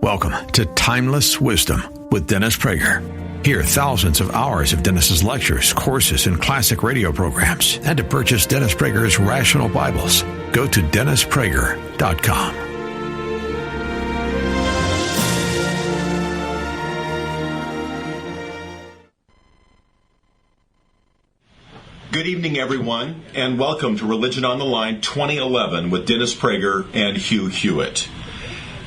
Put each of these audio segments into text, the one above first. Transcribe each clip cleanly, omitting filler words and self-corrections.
Welcome to Timeless Wisdom with Dennis Prager. Hear thousands of hours of Dennis's lectures, courses, and classic radio programs. And to purchase Dennis Prager's Rational Bibles, go to DennisPrager.com. Good evening, everyone, and welcome to Religion on the Line 2011 with Dennis Prager and Hugh Hewitt.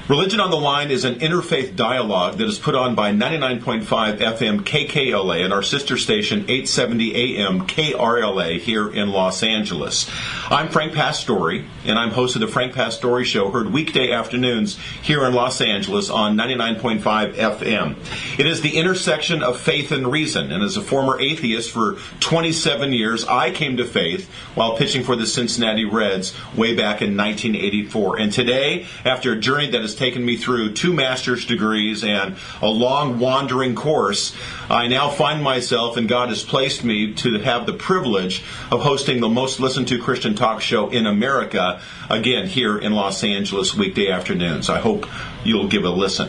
Religion on the Line is an interfaith dialogue that is put on by 99.5 FM KKLA and our sister station 870 AM KRLA here in Los Angeles. I'm Frank Pastore, and I'm host of the Frank Pastore Show, heard weekday afternoons here in Los Angeles on 99.5 FM. It is the intersection of faith and reason, and as a former atheist for 27 years, I came to faith while pitching for the Cincinnati Reds way back in 1984. And today, after a journey that has taken me through 2 master's degrees and a long wandering course, I now find myself, and God has placed me to have the privilege of hosting the most listened to Christian talk show in America, again here in Los Angeles weekday afternoons. I hope you'll give a listen.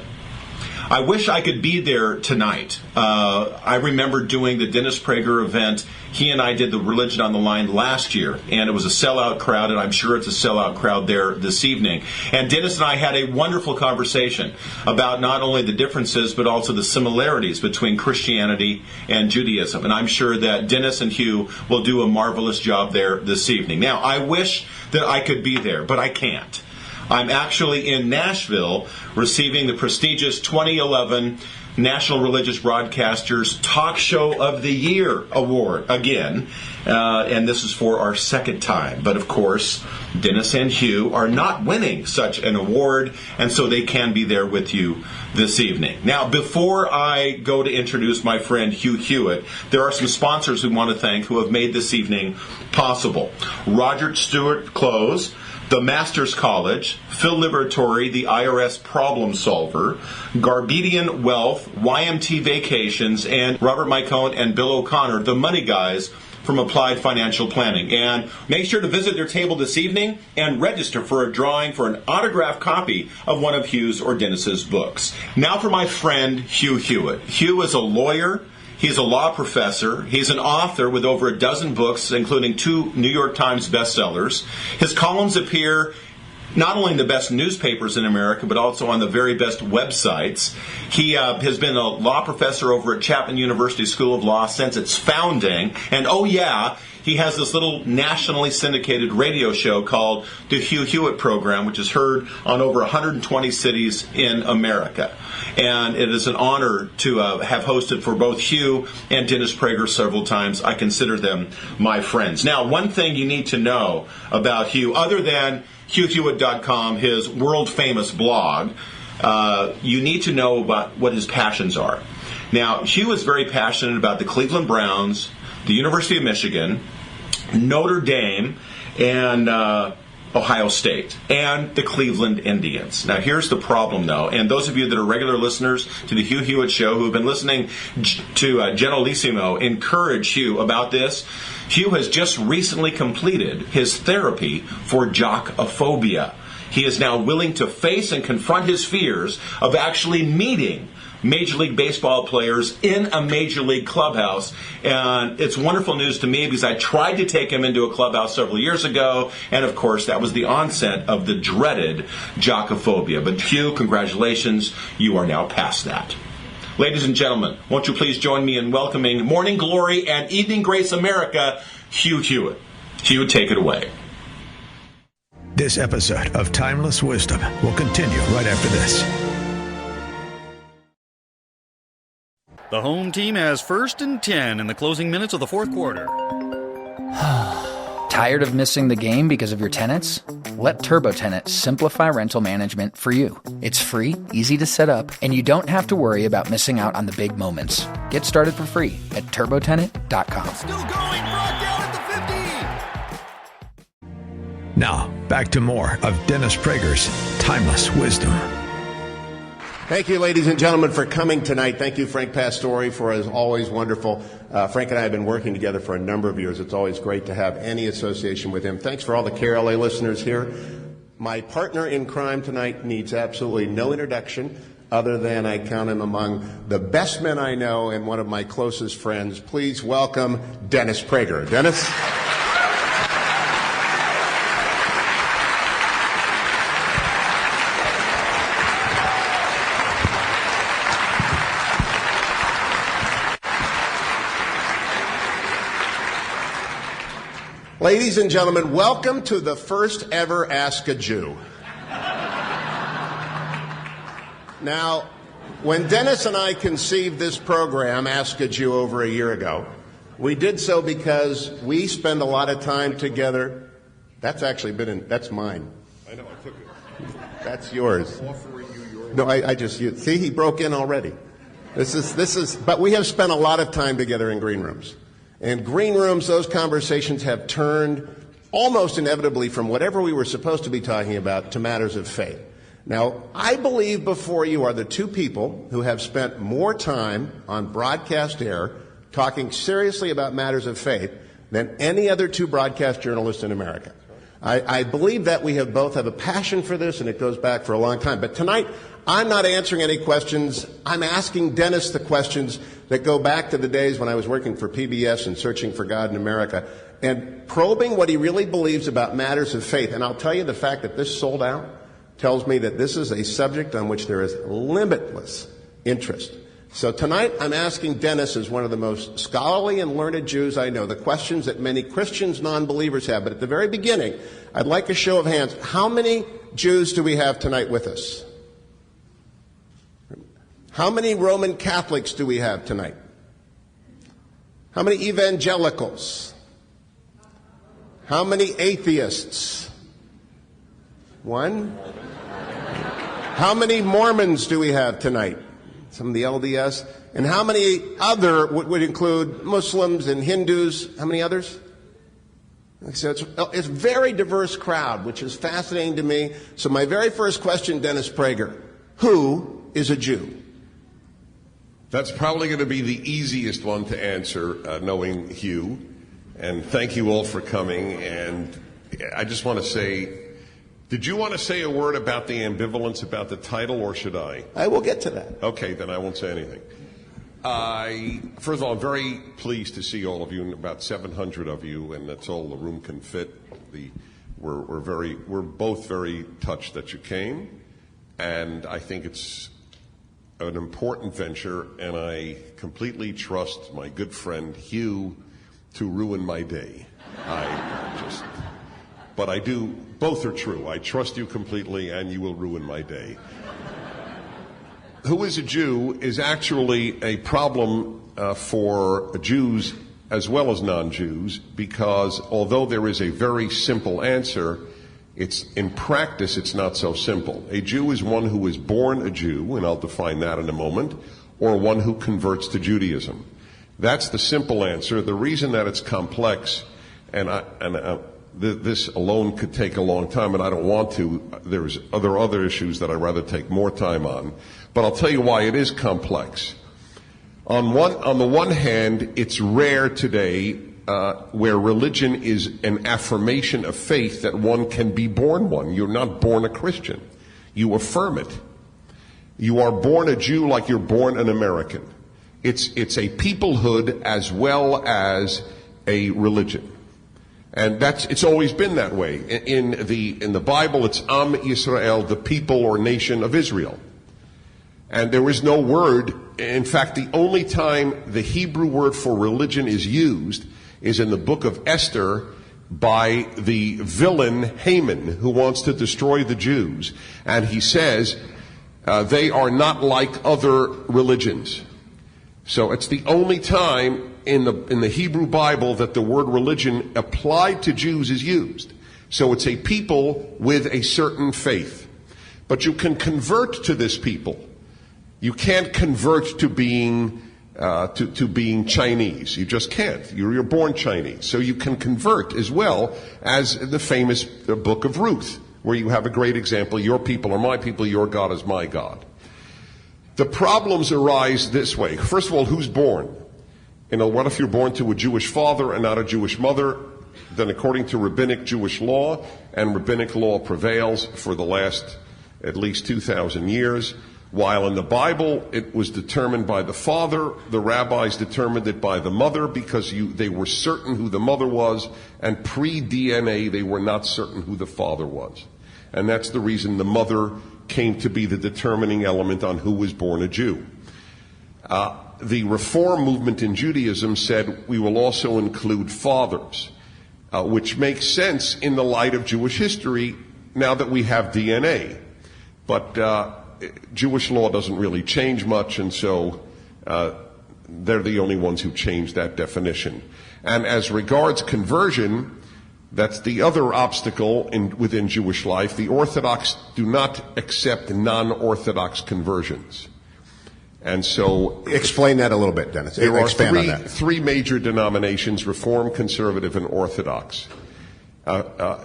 I wish I could be there tonight. I remember doing the Dennis Prager event. He and I did the Religion on the Line last year, and it was a sellout crowd, and I'm sure it's a sellout crowd there this evening. And Dennis and I had a wonderful conversation about not only the differences, but also the similarities between Christianity and Judaism. And I'm sure that Dennis and Hugh will do a marvelous job there this evening. Now, I wish that I could be there, but I can't. I'm actually in Nashville receiving the prestigious 2011 National Religious Broadcasters Talk Show of the Year award again, and this is for our second time. But of course, Dennis and Hugh are not winning such an award, and so they can be there with you this evening. Now, before I go to introduce my friend Hugh Hewitt, there are some sponsors we want to thank who have made this evening possible. Roger Stewart Close, the Masters College, Phil Liberatore, the IRS Problem Solver, Garbedian Wealth, YMT Vacations, and Robert Micone and Bill O'Connor, the money guys from Applied Financial Planning. And make sure to visit their table this evening and register for a drawing for an autographed copy of one of Hugh's or Dennis's books. Now for my friend Hugh Hewitt. Hugh is a lawyer. He's a law professor. He's an author with over a dozen books, including 2 New York Times bestsellers. His columns appear not only in the best newspapers in America, but also on the very best websites. He has been a law professor over at Chapman University School of Law since its founding. And oh yeah, he has this little nationally syndicated radio show called the Hugh Hewitt Program, which is heard on over 120 cities in America. And it is an honor to have hosted for both Hugh and Dennis Prager several times. I consider them my friends. Now, one thing you need to know about Hugh, other than HughHewitt.com, his world-famous blog, you need to know about what his passions are. Now, Hugh is very passionate about the Cleveland Browns, the University of Michigan, Notre Dame, and Ohio State, and the Cleveland Indians. Now, here's the problem, though, and those of you that are regular listeners to the Hugh Hewitt Show who have been listening to Generalissimo encourage Hugh about this. Hugh has just recently completed his therapy for jockophobia. He is now willing to face and confront his fears of actually meeting Major League Baseball players in a Major League clubhouse. And it's wonderful news to me because I tried to take him into a clubhouse several years ago, and of course that was the onset of the dreaded jockophobia. But Hugh, congratulations, you are now past that. Ladies and gentlemen, won't you please join me in welcoming Morning Glory and Evening Grace America, Hugh Hewitt. Hugh, take it away. This episode of Timeless Wisdom will continue right after this. The home team has 1st and 10 in the closing minutes of the 4th quarter. Tired of missing the game because of your tenants? Let TurboTenant simplify rental management for you. It's free, easy to set up, and you don't have to worry about missing out on the big moments. Get started for free at TurboTenant.com. Still going, brought down at the 50! Now, back to more of Dennis Prager's Timeless Wisdom. Thank you, ladies and gentlemen, for coming tonight. Thank you, Frank Pastore, for as always wonderful. Frank and I have been working together for a number of years. It's always great to have any association with him. Thanks for all the KRLA listeners here. My partner in crime tonight needs absolutely no introduction. other than I count him among the best men I know and one of my closest friends. Please welcome Dennis Prager. Dennis? Ladies and gentlemen, welcome to the first ever Ask a Jew. Now, when Dennis and I conceived this program, Ask a Jew, over a year ago, we did so because we spend a lot of time together. That's actually that's mine. I know, I took it. That's yours. I'm offering you yours. No, I just, see, he broke in already. But we have spent a lot of time together in green rooms. In green rooms, those conversations have turned almost inevitably from whatever we were supposed to be talking about to matters of faith. Now, I believe before you are the two people who have spent more time on broadcast air talking seriously about matters of faith than any other two broadcast journalists in America. I believe that we both have a passion for this, and it goes back for a long time. But tonight, I'm not answering any questions. I'm asking Dennis the questions that go back to the days when I was working for PBS and Searching for God in America, and probing what he really believes about matters of faith. And I'll tell you, the fact that this sold out tells me that this is a subject on which there is limitless interest. So tonight, I'm asking Dennis, as one of the most scholarly and learned Jews I know, the questions that many Christians, non-believers have. But at the very beginning, I'd like a show of hands. How many Jews do we have tonight with us? How many Roman Catholics do we have tonight? How many evangelicals? How many atheists? One? How many Mormons do we have tonight? Some of the LDS. And how many other would include Muslims and Hindus? How many others? So it's a very diverse crowd, which is fascinating to me. So my very first question, Dennis Prager, who is a Jew? That's probably going to be the easiest one to answer, knowing Hugh. And thank you all for coming. And I just want to say, did you want to say a word about the ambivalence about the title, or should I? I will get to that. Okay, then I won't say anything. First of all, I'm very pleased to see all of you, and about 700 of you, and that's all the room can fit. We're both very touched that you came, and I think it's an important venture, and I completely trust my good friend Hugh to ruin my day. But I do, both are true. I trust you completely, and you will ruin my day. Who is a Jew is actually a problem for Jews as well as non-Jews, because although there is a very simple answer, in practice, it's not so simple. A Jew is one who is born a Jew, and I'll define that in a moment, or one who converts to Judaism. That's the simple answer. The reason that it's complex, this alone could take a long time, and I don't want to. There's other issues that I'd rather take more time on. But I'll tell you why it is complex. On the one hand, it's rare today where religion is an affirmation of faith that one can be born one. You're not born a Christian. You affirm it. You are born a Jew like you're born an American. It's a peoplehood as well as a religion. And it's always been that way. In the Bible, it's Am Yisrael, the people or nation of Israel. And there is no word. In fact, the only time the Hebrew word for religion is used is in the book of Esther by the villain Haman, who wants to destroy the Jews. And he says, they are not like other religions. So it's the only time in the Hebrew Bible that the word religion applied to Jews is used. So it's a people with a certain faith. But you can convert to this people. You can't convert to being Chinese. You just can't. You're born Chinese. So you can convert as well as the famous book of Ruth, where you have a great example. Your people are my people, your God is my God. The problems arise this way. First of all, who's born? What if you're born to a Jewish father and not a Jewish mother? Then according to rabbinic Jewish law, and rabbinic law prevails for the last at least 2,000 years, While in the Bible it was determined by the father, the rabbis determined it by the mother because they were certain who the mother was, and pre-DNA they were not certain who the father was. And that's the reason the mother came to be the determining element on who was born a Jew. The Reform movement in Judaism said we will also include fathers, which makes sense in the light of Jewish history now that we have DNA. But Jewish law doesn't really change much, and so they're the only ones who changed that definition. And as regards conversion, that's the other obstacle within Jewish life. The Orthodox do not accept non-Orthodox conversions. And so... Explain that a little bit, Dennis. There are Expand on that. three major denominations, Reform, Conservative, and Orthodox.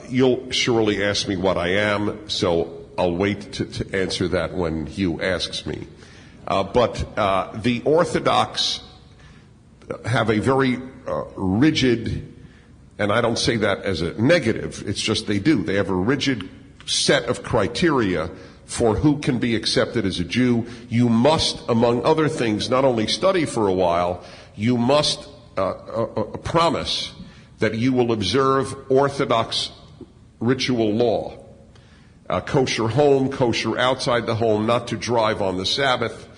You'll surely ask me what I am, so I'll wait to answer that when Hugh asks me. But the Orthodox have a very rigid, and I don't say that as a negative, it's just they do. They have a rigid set of criteria for who can be accepted as a Jew. You must, among other things, not only study for a while, you must promise that you will observe Orthodox ritual law. Kosher home, kosher outside the home, not to drive on the Sabbath,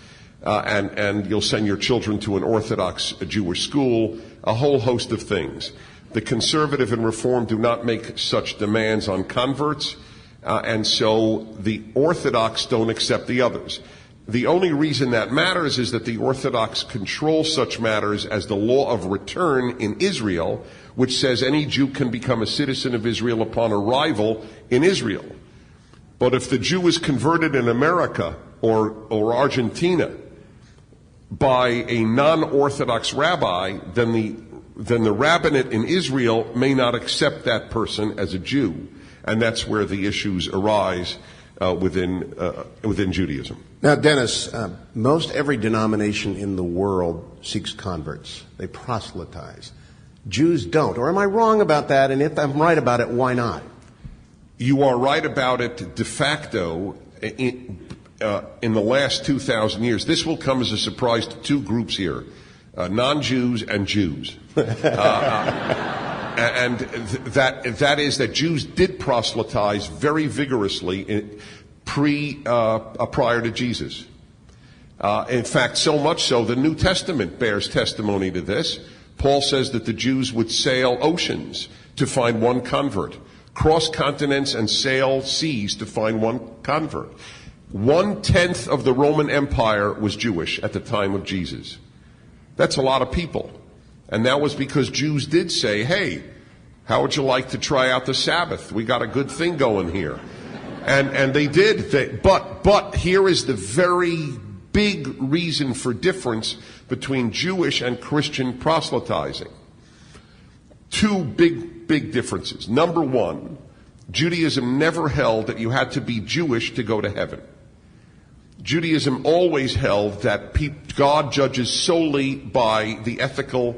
and you'll send your children to an Orthodox Jewish school, a whole host of things. The Conservative and Reform do not make such demands on converts, and so the Orthodox don't accept the others. The only reason that matters is that the Orthodox control such matters as the law of return in Israel, which says any Jew can become a citizen of Israel upon arrival in Israel. But if the Jew is converted in America or Argentina by a non-Orthodox rabbi, then the rabbinate in Israel may not accept that person as a Jew. And that's where the issues arise within Judaism. Now, Dennis, most every denomination in the world seeks converts. They proselytize. Jews don't. Or am I wrong about that? And if I'm right about it, why not? You are right about it de facto. In the last 2,000 years, this will come as a surprise to two groups here, non-Jews and Jews. And that is that Jews did proselytize very vigorously prior to Jesus. In fact, so much so, the New Testament bears testimony to this. Paul says that the Jews would sail oceans to find one convert, cross continents and sail seas to find one convert. 1/10 of the Roman Empire was Jewish at the time of Jesus. That's a lot of people. And that was because Jews did say, hey, how would you like to try out the Sabbath? We got a good thing going here. And they did. But here is the very big reason for difference between Jewish and Christian proselytizing. Two big differences. Number one, Judaism never held that you had to be Jewish to go to heaven. Judaism always held that God judges solely by the ethical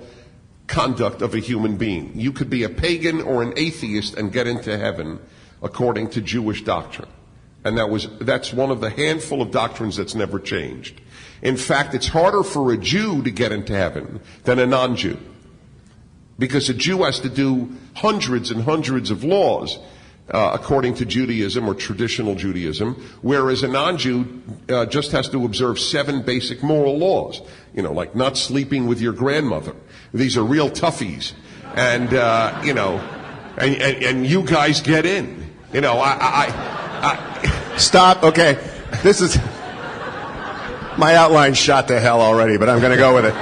conduct of a human being. You could be a pagan or an atheist and get into heaven according to Jewish doctrine. And that's one of the handful of doctrines that's never changed. In fact, it's harder for a Jew to get into heaven than a non-Jew. Because a Jew has to do hundreds and hundreds of laws according to Judaism or traditional Judaism, whereas a non-Jew just has to observe 7 basic moral laws, like not sleeping with your grandmother. These are real toughies, and and you guys get in. Stop. Okay, this is my outline shot to hell already, but I'm going to go with it.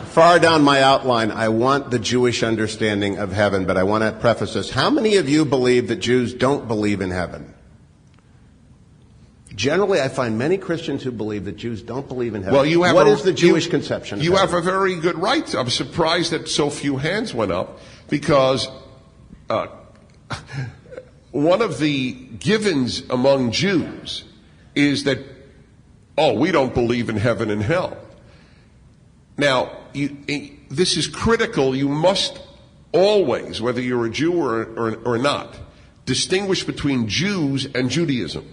Far down my outline, I want the Jewish understanding of heaven, but I want to preface this. How many of you believe that Jews don't believe in heaven? Generally, I find many Christians who believe that Jews don't believe in heaven. Well, what is the Jewish conception of heaven? You have a very good right. I'm surprised that so few hands went up, because one of the givens among Jews is that, we don't believe in heaven and hell. Now, this is critical. You must always, whether you're a Jew or not, distinguish between Jews and Judaism.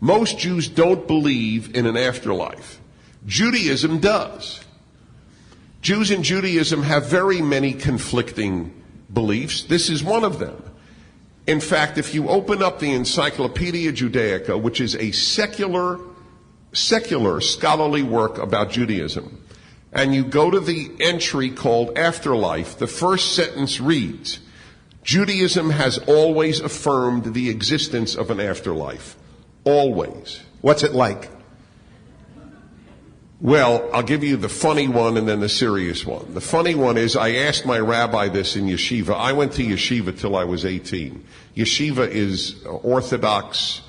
Most Jews don't believe in an afterlife. Judaism does. Jews in Judaism have very many conflicting beliefs. This is one of them. In fact, if you open up the Encyclopedia Judaica, which is a secular scholarly work about Judaism, and you go to the entry called Afterlife, the first sentence reads, Judaism has always affirmed the existence of an afterlife. Always. What's it like? Well, I'll give you the funny one and then the serious one. The funny one is I asked my rabbi this in yeshiva. I went to yeshiva till I was 18. Yeshiva is Orthodox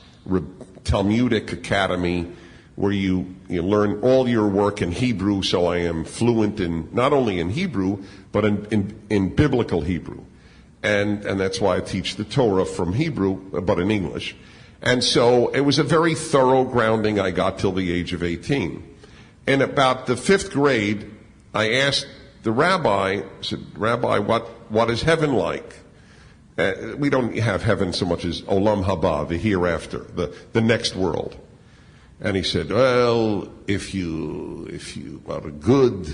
Talmudic academy where you learn all your work in Hebrew, so I am fluent in not only in Hebrew, but in biblical Hebrew. And that's why I teach the Torah from Hebrew, but in English. And so it was a very thorough grounding I got till the age of 18. In about the 5th grade, I asked the rabbi, I said, Rabbi, what is heaven like? We don't have heaven so much as Olam Haba, the hereafter, the next world. And he said, well, if you are a good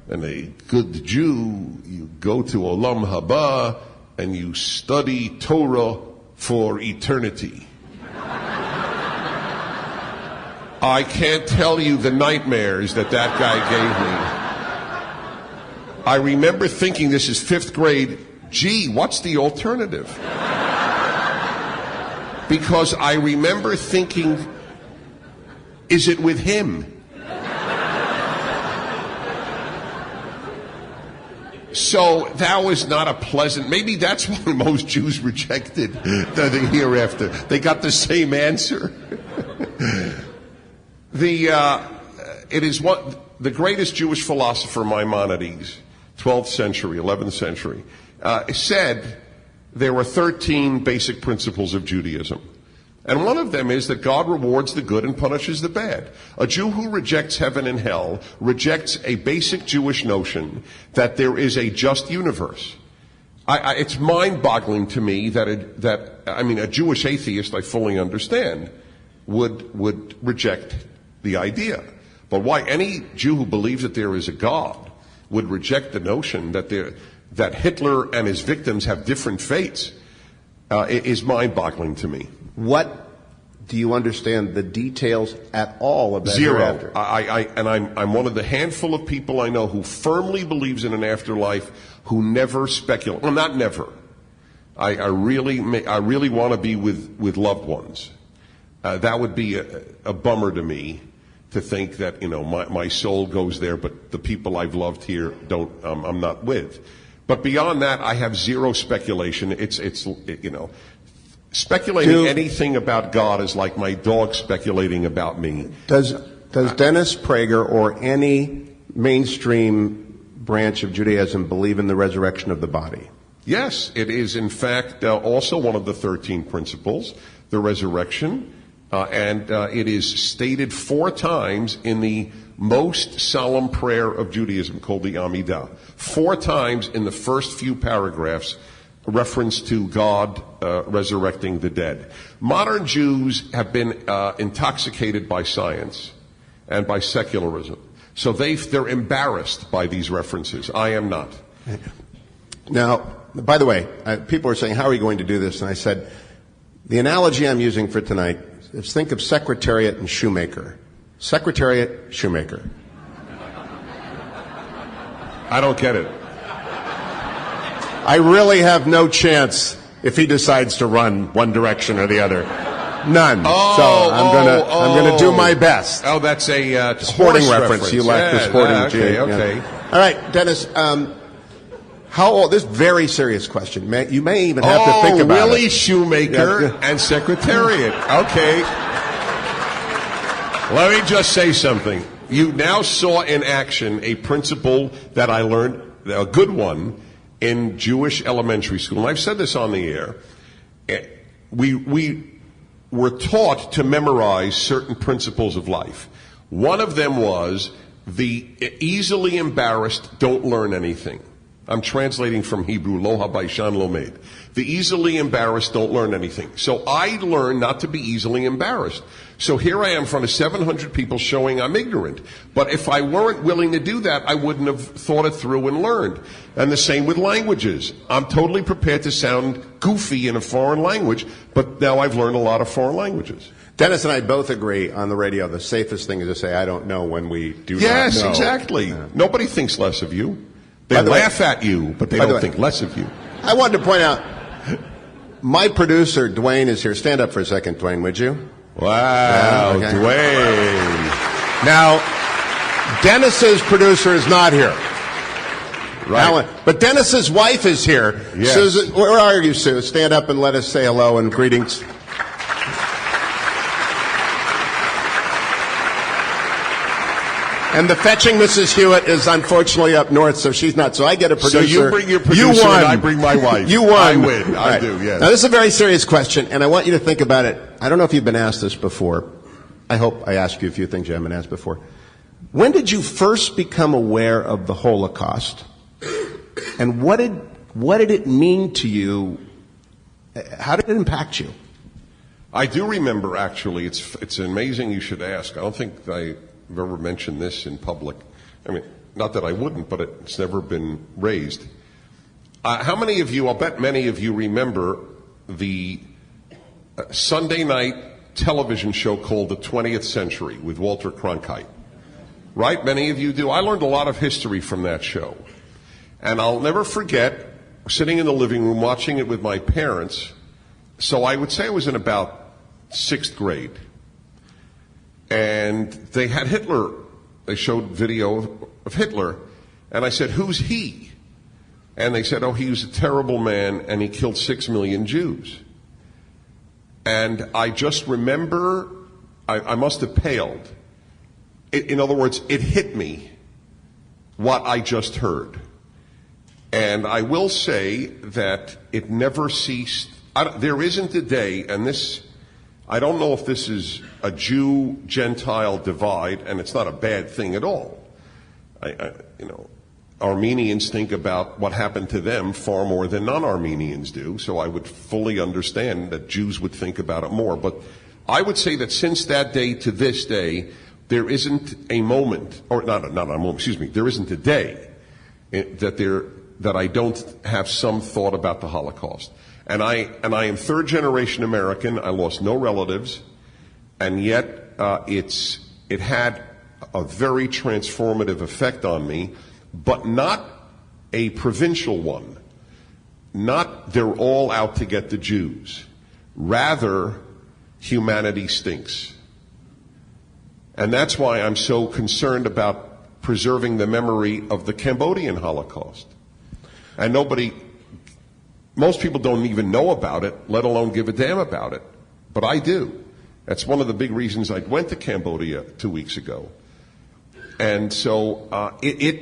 Jew, you go to Olam Haba and you study Torah for eternity. I can't tell you the nightmares that guy gave me. I remember thinking, this is 5th grade, gee, what's the alternative? Because I remember thinking, is it with him? So that was not a pleasant, maybe that's why most Jews rejected the hereafter. They got the same answer. It is the greatest Jewish philosopher, Maimonides, 12th century, 11th century, said there were 13 basic principles of Judaism. And one of them is that God rewards the good and punishes the bad. A Jew who rejects heaven and hell rejects a basic Jewish notion that there is a just universe. It's mind-boggling to me that a Jewish atheist, I fully understand, would reject the idea. But why any Jew who believes that there is a God would reject the notion that Hitler and his victims have different fates is mind-boggling to me. What do you understand the details at all of that? Zero. Hereafter? I'm one of the handful of people I know who firmly believes in an afterlife, who never speculate. Well, not never. I really want to be with loved ones. That would be a bummer to me, to think that my soul goes there, but the people I've loved here I'm not with. But beyond that, I have zero speculation. It's speculating anything about God is like my dog speculating about me. Does Dennis Prager or any mainstream branch of Judaism believe in the resurrection of the body? Yes, it is in fact also one of the 13 principles, the resurrection. And it is stated 4 times in the most solemn prayer of Judaism called the Amidah. 4 times in the first few paragraphs, reference to God resurrecting the dead. Modern Jews have been intoxicated by science and by secularism. So they're embarrassed by these references. I am not. Now, by the way, people are saying, how are you going to do this? And I said, the analogy I'm using for tonight is think of Secretariat and Shoemaker. Secretariat, Shoemaker. I don't get it. I really have no chance if he decides to run one direction or the other. None. So I'm gonna do my best. Oh, that's a sporting reference. You like the sporting okay, G. okay. Yeah. All right, Dennis. How old? This is a very serious question. You may even have to think about Willie it. Shoemaker and Secretariat. Okay. Let me just say something. You now saw in action a principle that I learned, a good one, in Jewish elementary school. And I've said this on the air. We were taught to memorize certain principles of life. One of them was the easily embarrassed don't learn anything. I'm translating from Hebrew, lo habayshan lomed. The easily embarrassed don't learn anything. So I learned not to be easily embarrassed. So here I am in front of 700 people showing I'm ignorant. But if I weren't willing to do that, I wouldn't have thought it through and learned. And the same with languages. I'm totally prepared to sound goofy in a foreign language, but now I've learned a lot of foreign languages. Dennis and I both agree on the radio the safest thing is to say, I don't know, when we do not know. Yes, exactly. Yeah. Nobody thinks less of you. They laugh at you, but they don't think less of you. I wanted to point out, my producer, Dwayne, is here. Stand up for a second, Dwayne, would you? Wow, okay. Dwayne. Now, Dennis's producer is not here. Right. But Dennis's wife is here. Yes. Susan, where are you, Sue? Stand up and let us say hello and greetings. And the fetching Mrs. Hewitt is unfortunately up north, so she's not. So I get a producer. So you bring your producer, you won. And I bring my wife. You won. I win. I right. do, yes. Now, this is a very serious question, and I want you to think about it. I don't know if you've been asked this before. I hope I asked you a few things you haven't been asked before. When did you first become aware of the Holocaust? And what did it mean to you? How did it impact you? I do remember, actually. It's amazing you should ask. I don't think I've ever mentioned this in public. I mean, not that I wouldn't, but it's never been raised. How many of you, I'll bet many of you remember the Sunday night television show called The 20th Century with Walter Cronkite? Right? Many of you do. I learned a lot of history from that show. And I'll never forget sitting in the living room watching it with my parents. So I would say I was in about 6th grade. And they had Hitler. They showed video of Hitler. And I said, who's he? And they said, oh, he was a terrible man and he killed 6 million Jews. And I just remember, I must have paled. In other words, it hit me what I just heard. And I will say that it never ceased. There isn't a day, and this, I don't know if this is a Jew-Gentile divide, and it's not a bad thing at all. Armenians think about what happened to them far more than non-Armenians do, so I would fully understand that Jews would think about it more. But I would say that since that day to this day, there isn't a moment, or not a moment, excuse me, there isn't a day that I don't have some thought about the Holocaust. And I am 3rd generation American. I lost no relatives, and yet it had a very transformative effect on me, but not a provincial one. Not they're all out to get the Jews. Rather, humanity stinks. And that's why I'm so concerned about preserving the memory of the Cambodian Holocaust. And most people don't even know about it, let alone give a damn about it. But I do. That's one of the big reasons I went to Cambodia 2 weeks ago. And so when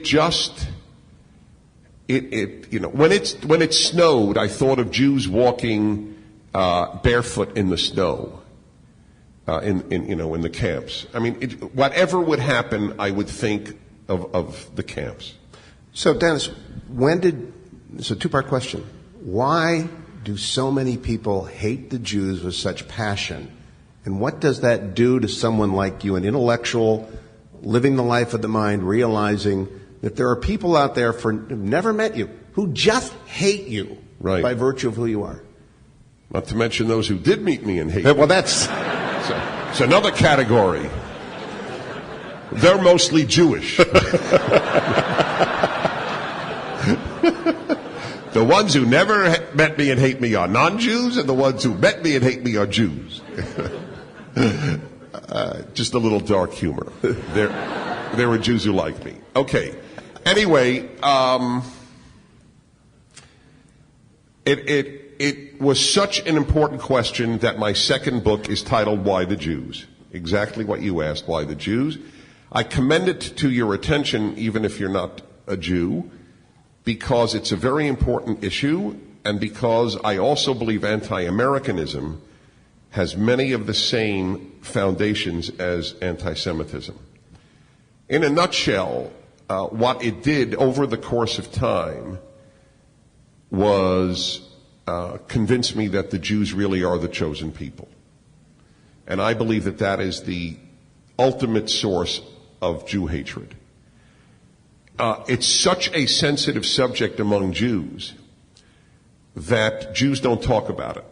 it snowed, I thought of Jews walking barefoot in the snow in the camps. I mean, whatever would happen, I would think of the camps. So, Dennis, it's a 2-part question. Why do so many people hate the Jews with such passion? And what does that do to someone like you, an intellectual, living the life of the mind, realizing that there are people out there who've never met you, who just hate you by virtue of who you are? Not to mention those who did meet me and hate me. Well, that's... It's another category. They're mostly Jewish. The ones who never met me and hate me are non-Jews, and the ones who met me and hate me are Jews. Just a little dark humor. There were Jews who liked me. Okay. Anyway, it was such an important question that my second book is titled Why the Jews? Exactly what you asked, why the Jews? I commend it to your attention, even if you're not a Jew, because it's a very important issue, and because I also believe anti-Americanism has many of the same foundations as anti-Semitism. In a nutshell, what it did over the course of time was convince me that the Jews really are the chosen people. And I believe that that is the ultimate source of Jew hatred. It's such a sensitive subject among Jews that Jews don't talk about it.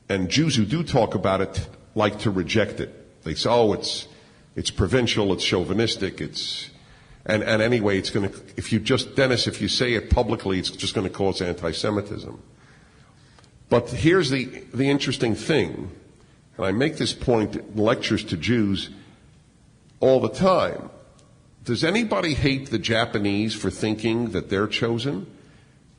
And Jews who do talk about it like to reject it. They say, oh, it's provincial, it's chauvinistic, and anyway, it's going to, Dennis, if you say it publicly, it's just going to cause anti-Semitism. But here's the interesting thing, and I make this point in lectures to Jews all the time. Does anybody hate the Japanese for thinking that they're chosen?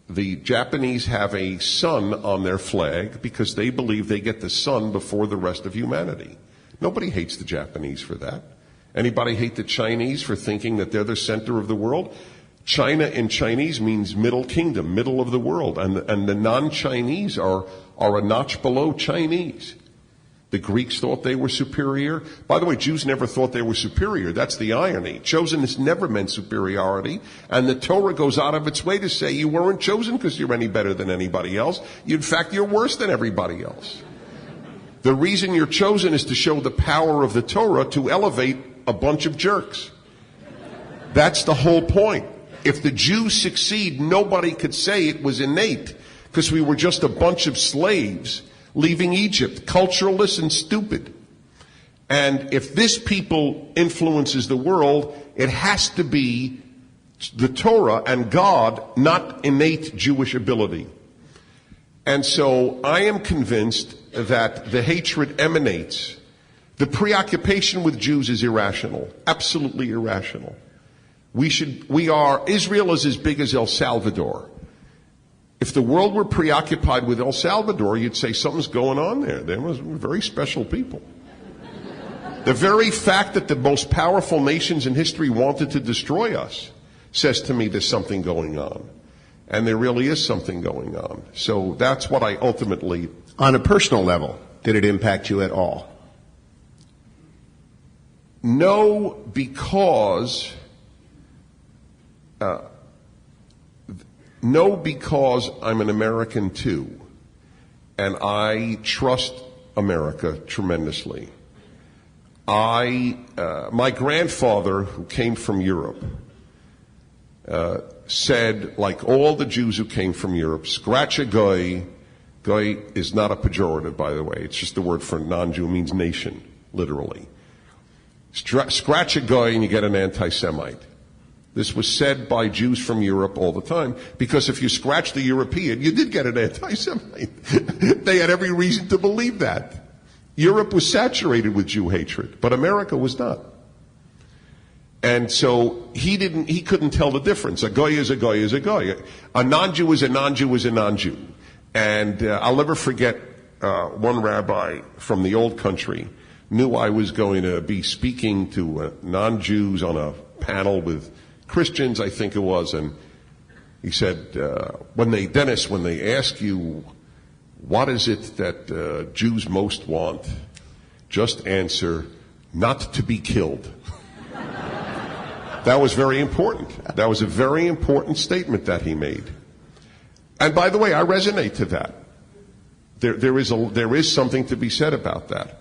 The Japanese have a sun on their flag because they believe they get the sun before the rest of humanity. Nobody hates the Japanese for that. Anybody hate the Chinese for thinking that they're the center of the world? China in Chinese means middle kingdom, middle of the world, and the non-Chinese are a notch below Chinese. The Greeks thought they were superior. By the way, Jews never thought they were superior. That's the irony. Chosen has never meant superiority, and the Torah goes out of its way to say you weren't chosen because you're any better than anybody else. In fact, you're worse than everybody else. The reason you're chosen is to show the power of the Torah to elevate a bunch of jerks. That's the whole point. If the Jews succeed, nobody could say it was innate because we were just a bunch of slaves leaving Egypt, cultureless and stupid. And if this people influences the world, it has to be the Torah and God, not innate Jewish ability. And so I am convinced that the hatred emanates. The preoccupation with Jews is irrational, absolutely irrational. Israel is as big as El Salvador. If the world were preoccupied with El Salvador, you'd say something's going on there. They were very special people. The very fact that the most powerful nations in history wanted to destroy us says to me there's something going on. And there really is something going on. So that's what I ultimately... On a personal level, did it impact you at all? No, because I'm an American too, and I trust America tremendously. My grandfather, who came from Europe, said, like all the Jews who came from Europe, scratch a goy. Goy is not a pejorative, by the way. It's just the word for non-Jew, means nation, literally. Scratch a goy and you get an anti-Semite. This was said by Jews from Europe all the time, because if you scratch the European, you did get an anti-Semite. They had every reason to believe that. Europe was saturated with Jew hatred, but America was not. And so he couldn't tell the difference. A goy is a goy is a goy. A non-Jew is a non-Jew is a non-Jew. And I'll never forget one rabbi from the old country knew I was going to be speaking to non-Jews on a panel with Christians, I think it was, and he said, when they ask you, what is it that Jews most want, just answer, not to be killed. That was very important. That was a very important statement that he made. And by the way, I resonate to that. There is something to be said about that.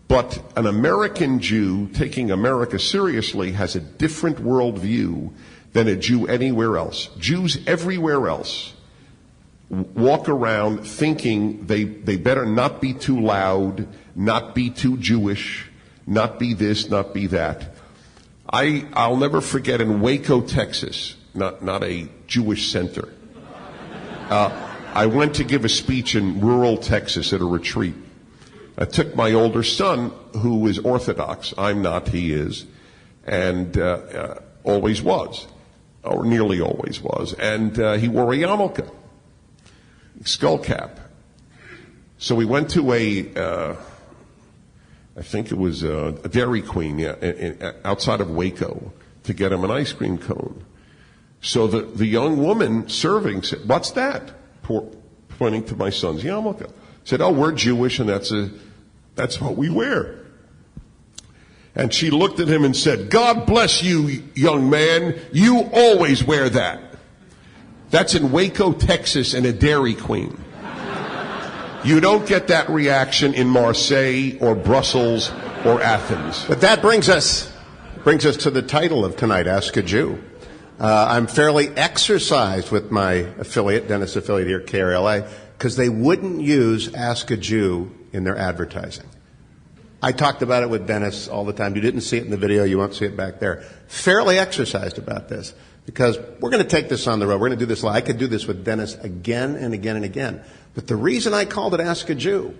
But an American Jew taking America seriously has a different worldview than a Jew anywhere else. Jews everywhere else walk around thinking they better not be too loud, not be too Jewish, not be this, not be that. I'll never forget in Waco, Texas, not a Jewish center. I went to give a speech in rural Texas at a retreat. I took my older son, who is Orthodox. I'm not, he is, and always was, or nearly always was. And he wore a yarmulke, skull cap. So we went to I think it was a Dairy Queen outside of Waco to get him an ice cream cone. So the young woman serving said, "What's that?" Pointing to my son's yarmulke. Said, "Oh, we're Jewish, and that's what we wear." And she looked at him and said, "God bless you, young man. You always wear that." That's in Waco, Texas, and a Dairy Queen. You don't get that reaction in Marseille or Brussels or Athens. But that brings us to the title of tonight, Ask a Jew. I'm fairly exercised with my affiliate, Dennis affiliate here at KRLA, because they wouldn't use Ask a Jew in their advertising. I talked about it with Dennis all the time. You didn't see it in the video. You won't see it back there. Fairly exercised about this because we're going to take this on the road. We're going to do this live. I could do this with Dennis again and again and again. But the reason I called it Ask a Jew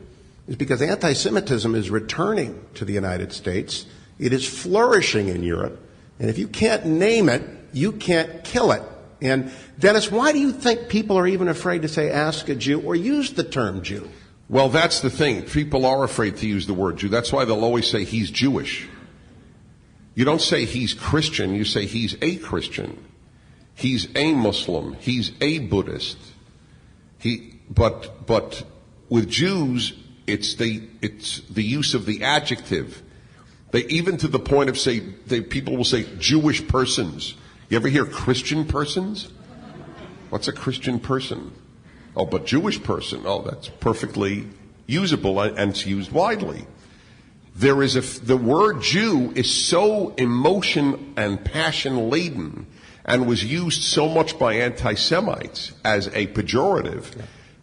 is because anti-Semitism is returning to the United States. It is flourishing in Europe. And if you can't name it, you can't kill it. And Dennis, why do you think people are even afraid to say ask a Jew or use the term Jew? Well, that's the thing. People are afraid to use the word Jew. That's why they'll always say he's Jewish. You don't say he's Christian. You say he's a Christian. He's a Muslim. He's a Buddhist. But with Jews, it's the use of the adjective. They even to the point of people will say Jewish persons. You ever hear Christian persons? What's a Christian person? Oh, but Jewish person. Oh, that's perfectly usable and it's used widely. The word Jew is so emotion and passion laden and was used so much by anti-Semites as a pejorative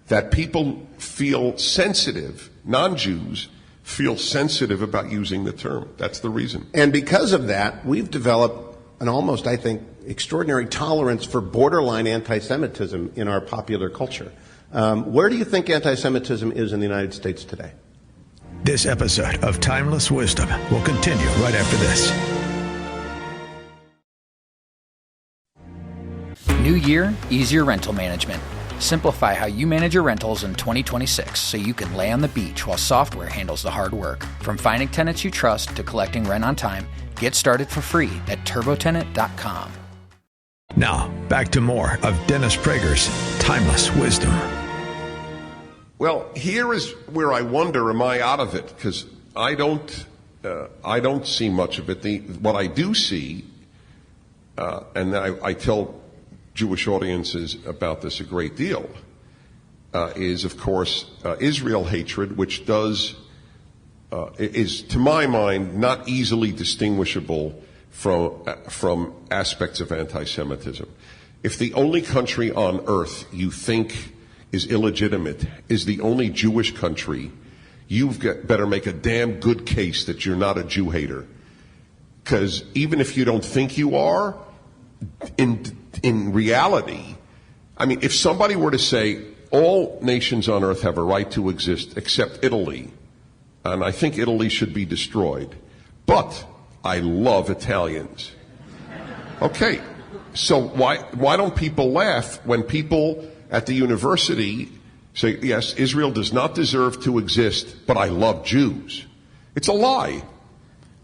that people feel sensitive, non-Jews feel sensitive about using the term. That's the reason. And because of that, we've developed an almost, I think, extraordinary tolerance for borderline anti-Semitism in our popular culture. Where do you think anti-Semitism is in the United States today? This episode of Timeless Wisdom will continue right after this. New year, easier rental management. Simplify how you manage your rentals in 2026 so you can lay on the beach while software handles the hard work. From finding tenants you trust to collecting rent on time, get started for free at turbotenant.com. Now, back to more of Dennis Prager's Timeless Wisdom. Well, here is where I wonder, am I out of it? Because I don't see much of it. What I do see, and I tell Jewish audiences about this a great deal, is, of course, Israel hatred, which is, to my mind, not easily distinguishable from aspects of anti-Semitism. If the only country on earth you think is illegitimate is the only Jewish country, better make a damn good case that you're not a Jew hater. Because even if you don't think you are, in reality, I mean, if somebody were to say all nations on earth have a right to exist except Italy, and I think Italy should be destroyed, but I love Italians. Okay, so why don't people laugh when people at the university say, yes, Israel does not deserve to exist, but I love Jews? It's a lie.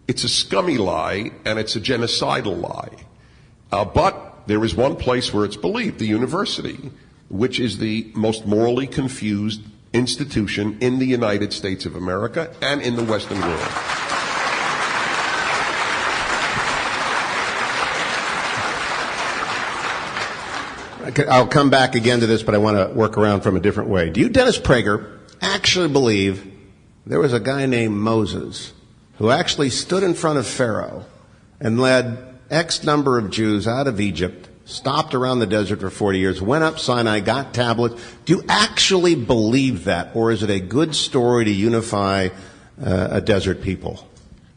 It's a scummy lie, and it's a genocidal lie. But there is one place where it's believed, the university, which is the most morally confused institution in the United States of America and in the Western world. I'll come back again to this, but I want to work around from a different way. Do you, Dennis Prager, actually believe there was a guy named Moses who actually stood in front of Pharaoh and led X number of Jews out of Egypt, stopped around the desert for 40 years, went up Sinai, got tablets? Do you actually believe that, or is it a good story to unify a desert people?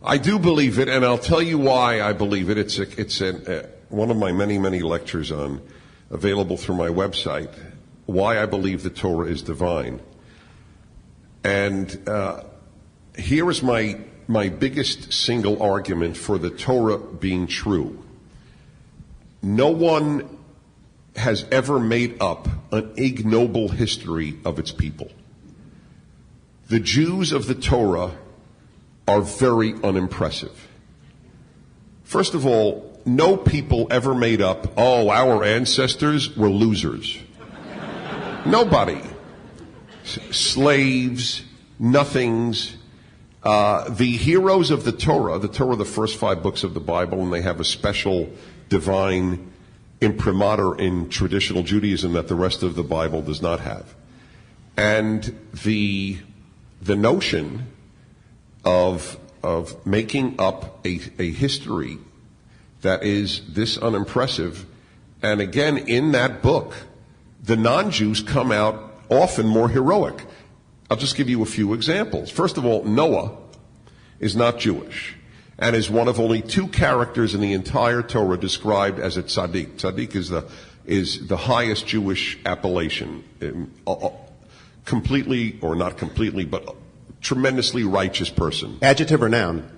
I do believe it, and I'll tell you why I believe it. It's one of my many lectures available through my website, why I believe the Torah is divine. And here is my biggest single argument for the Torah being true. No one has ever made up an ignoble history of its people. The Jews of the Torah are very unimpressive. First of all, no people ever made up, our ancestors were losers. Nobody. Slaves, nothings. The heroes of the Torah, the first 5 books of the Bible, and they have a special divine imprimatur in traditional Judaism that the rest of the Bible does not have. And the notion of making up a history that is this unimpressive, and again, in that book, the non-Jews come out often more heroic. I'll just give you a few examples. First of all, Noah is not Jewish and is one of only 2 characters in the entire Torah described as a tzaddik. Tzaddik is the highest Jewish appellation, completely, or not completely, but tremendously righteous person. Adjective or noun?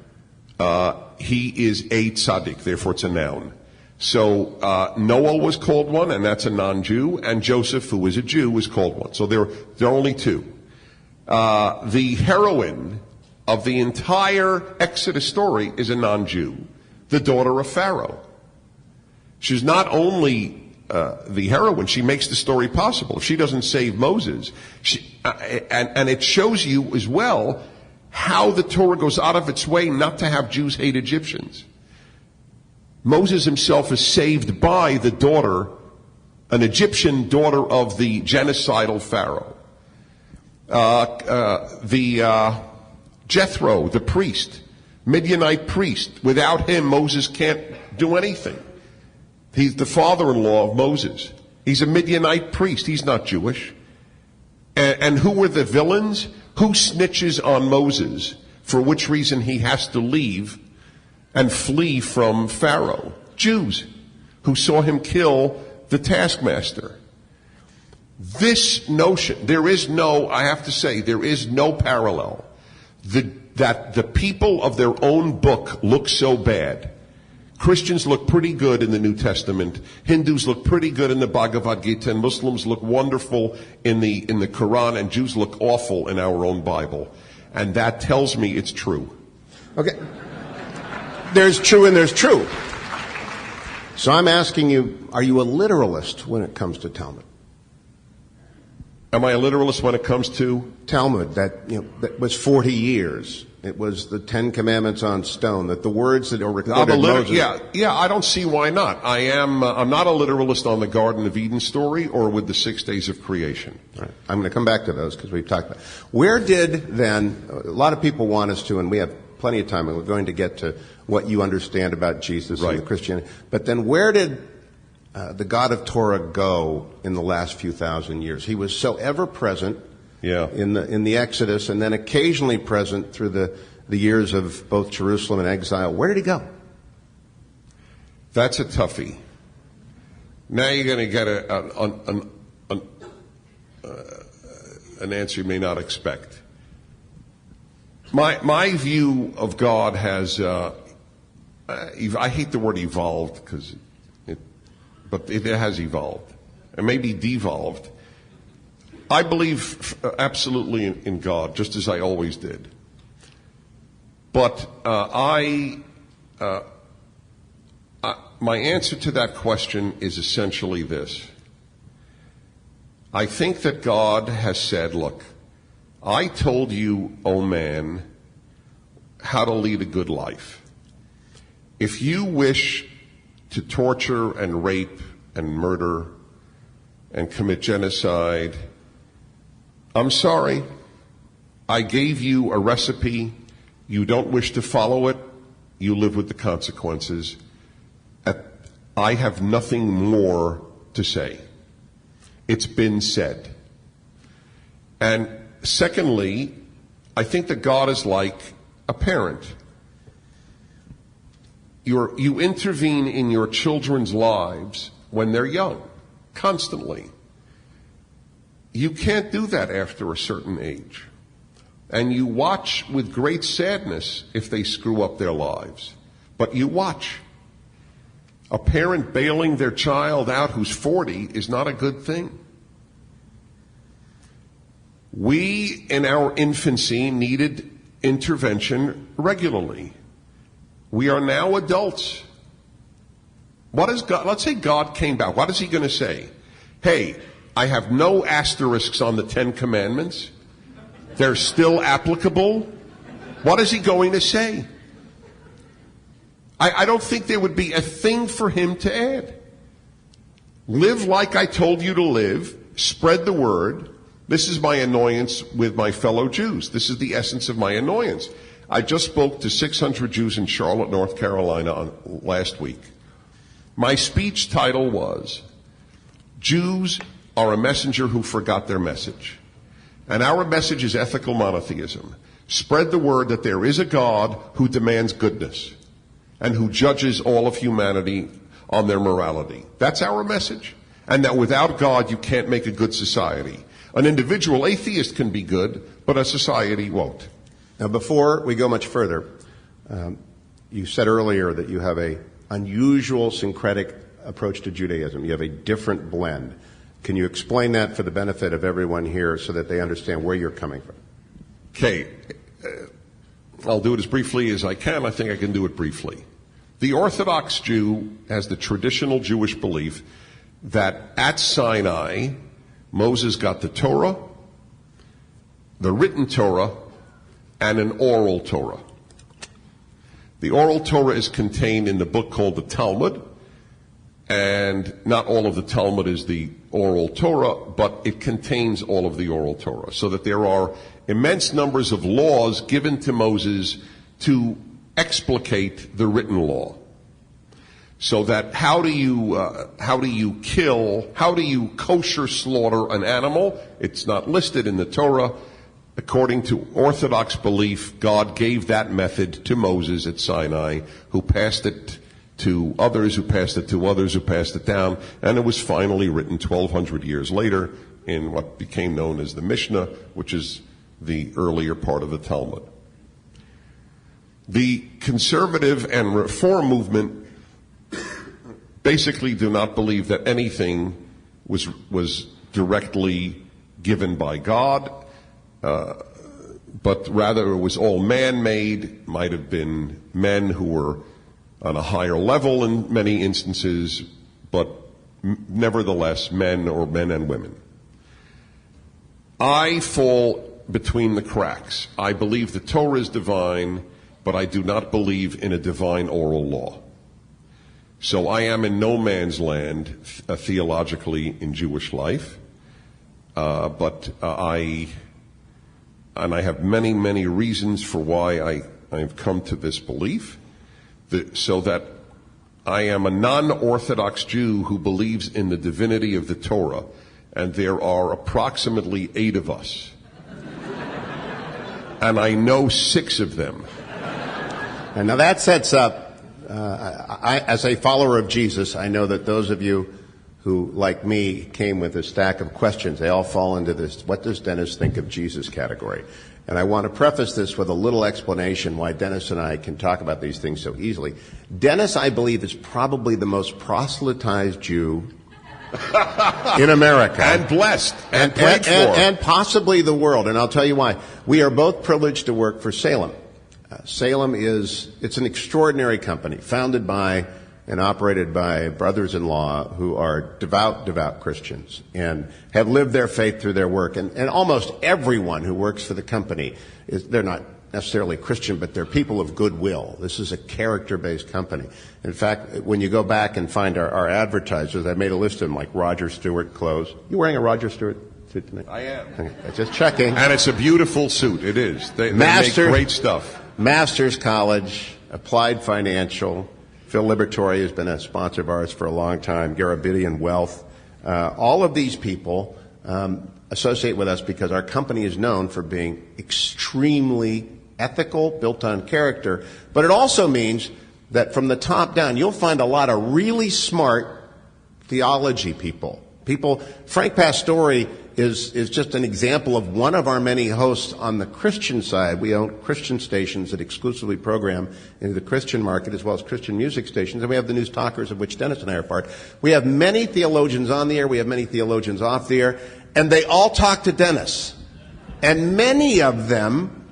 He is a tzaddik, therefore it's a noun. So Noah was called one, and that's a non-Jew, and Joseph, who is a Jew, was called one. So there are only 2. The heroine of the entire Exodus story is a non-Jew, the daughter of Pharaoh. She's not only the heroine, she makes the story possible. If she doesn't save Moses, and it shows you as well how the Torah goes out of its way not to have Jews hate Egyptians. Moses himself is saved by the daughter, an Egyptian daughter of the genocidal Pharaoh. Jethro, the priest, Midianite priest. Without him, Moses can't do anything. He's the father-in-law of Moses. He's a Midianite priest. He's not Jewish. And who were the villains? Who snitches on Moses, for which reason he has to leave and flee from Pharaoh? Jews, who saw him kill the taskmaster. This notion, I have to say, there is no parallel. That the people of their own book look so bad. Christians look pretty good in the New Testament. Hindus look pretty good in the Bhagavad Gita, and Muslims look wonderful in the Quran, and Jews look awful in our own Bible. And that tells me it's true. Okay. There's true and there's true. So I'm asking you, are you a literalist when it comes to Talmud? Am I a literalist when it comes to Talmud? That was 40 years. It was the 10 Commandments on stone. That the words that are recorded. Moses. Yeah. I don't see why not. I'm not a literalist on the Garden of Eden story or with the 6 days of creation. All right. I'm going to come back to those because we've talked about. Where did then? A lot of people want us to, and we have plenty of time, and we're going to get to what you understand about Jesus and the Christianity. But then, where did the God of Torah go in the last few thousand years? He was so ever present. Yeah. In the Exodus, and then occasionally present through the years of both Jerusalem and exile. Where did he go? That's a toughie. Now you're going to get an answer you may not expect. My view of God has, I hate the word evolved but it has evolved. It may be devolved. I believe absolutely in God, just as I always did. But my answer to that question is essentially this. I think that God has said, look, I told you, O man, how to lead a good life. If you wish to torture and rape and murder and commit genocide, I'm sorry. I gave you a recipe. You don't wish to follow it. You live with the consequences. I have nothing more to say. It's been said. And secondly, I think that God is like a parent. You intervene in your children's lives when they're young, constantly. You can't do that after a certain age. And you watch with great sadness if they screw up their lives. But you watch. A parent bailing their child out who's 40 is not a good thing. We, in our infancy, needed intervention regularly. We are now adults. What is God? Let's say God came back. What is he going to say? Hey, I have no asterisks on the 10 Commandments. They're still applicable. What is he going to say? I don't think there would be a thing for him to add. Live like I told you to live. Spread the word. This is my annoyance with my fellow Jews. This is the essence of my annoyance. I just spoke to 600 Jews in Charlotte, North Carolina last week. My speech title was, Jews are a messenger who forgot their message. And our message is ethical monotheism. Spread the word that there is a God who demands goodness and who judges all of humanity on their morality. That's our message. And that without God, you can't make a good society. An individual atheist can be good, but a society won't. Now, before we go much further, you said earlier that you have a unusual syncretic approach to Judaism. You have a different blend. Can you explain that for the benefit of everyone here so that they understand where you're coming from? Okay. I'll do it as briefly as I can. I think I can do it briefly. The Orthodox Jew has the traditional Jewish belief that at Sinai, Moses got the Torah, the written Torah, and an oral Torah. The oral Torah is contained in the book called the Talmud, and not all of the Talmud is the oral Torah, but it contains all of the oral Torah, so that there are immense numbers of laws given to Moses to explicate the written law. So that how do you kosher slaughter an animal? It's not listed in the Torah. According to Orthodox belief, God gave that method to Moses at Sinai, who passed it to others, who passed it to others, who passed it down, and it was finally written 1,200 years later in what became known as the Mishnah, which is the earlier part of the Talmud. The conservative and reform movement basically do not believe that anything was directly given by God, but rather it was all man-made, might have been men who were on a higher level in many instances, but nevertheless men or men and women. I fall between the cracks. I believe the Torah is divine, but I do not believe in a divine oral law. So I am in no man's land theologically in Jewish life, but I have many, many reasons for why I've come to this belief, so that I am a non-Orthodox Jew who believes in the divinity of the Torah, and there are approximately 8 of us. And I know 6 of them. And now that sets up, as a follower of Jesus, I know that those of you who, like me, came with a stack of questions, they all fall into this, what does Dennis think of Jesus category? And I want to preface this with a little explanation why Dennis and I can talk about these things so easily. Dennis, I believe, is probably the most proselytized Jew in America. And blessed. And prayed for. And possibly the world. And I'll tell you why. We are both privileged to work for Salem. Salem it's an extraordinary company founded by and operated by brothers-in-law who are devout Christians and have lived their faith through their work. And almost everyone who works for the company, they're not necessarily Christian, but they're people of goodwill. This is a character-based company. In fact, when you go back and find our advertisers, I made a list of them, like Roger Stewart clothes. You wearing a Roger Stewart suit tonight? I am. Okay, just checking. And it's a beautiful suit. It is. They make great stuff. Masters College, Applied Financial, Phil Liberatore has been a sponsor of ours for a long time, Garabidian Wealth. All of these people associate with us because our company is known for being extremely ethical, built on character. But it also means that from the top down, you'll find a lot of really smart theology people. Frank Pastore is just an example of one of our many hosts on the Christian side. We own Christian stations that exclusively program into the Christian market as well as Christian music stations. And we have the News Talkers, of which Dennis and I are part. We have many theologians on the air. We have many theologians off the air. And they all talk to Dennis. And many of them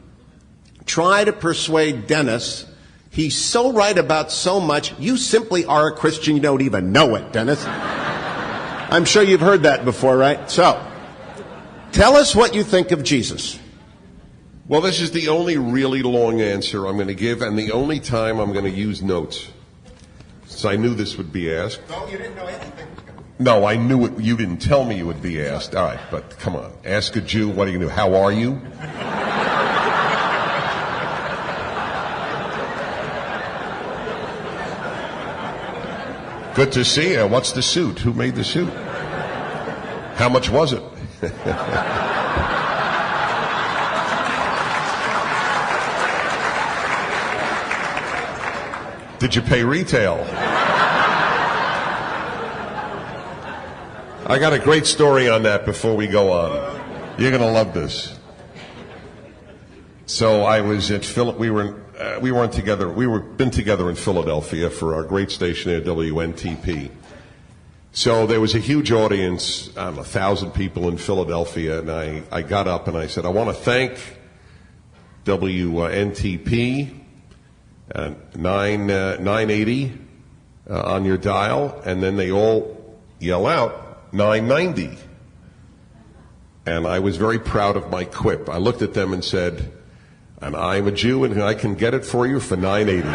try to persuade Dennis, he's so right about so much, you simply are a Christian, you don't even know it, Dennis. I'm sure you've heard that before, right? So, tell us what you think of Jesus. Well, this is the only really long answer I'm going to give, and the only time I'm going to use notes, since I knew this would be asked. No, you didn't know anything. No, I knew it. You didn't tell me you would be asked. All right, but come on. Ask a Jew, what are you going to do? How are you? Good to see you. What's the suit? Who made the suit? How much was it? Did you pay retail? I got a great story on that before we go on. You're going to love this. So I was at we weren't together. Been together in Philadelphia for our great station at WNTP. So there was a huge audience, 1,000 people in Philadelphia, and I got up and I said, I want to thank WNTP 980 on your dial, and then they all yell out 990. And I was very proud of my quip. I looked at them and said, and I'm a Jew and I can get it for you for 980.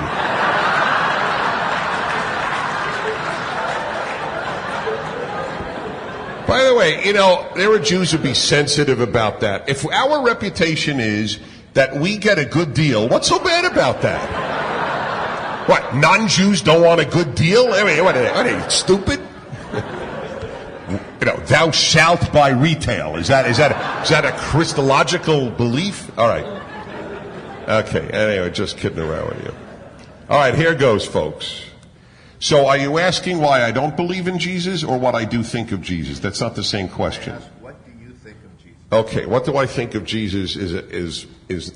By the way, there are Jews who be sensitive about that. If our reputation is that we get a good deal, what's so bad about that? What, non-Jews don't want a good deal? I mean, what are they, stupid? Thou shalt buy retail. Is that a Christological belief? All right. Okay, anyway, just kidding around with you. All right, here goes, folks. So are you asking why I don't believe in Jesus or what I do think of Jesus? That's not the same question. I asked, what do you think of Jesus? Okay, what do I think of Jesus is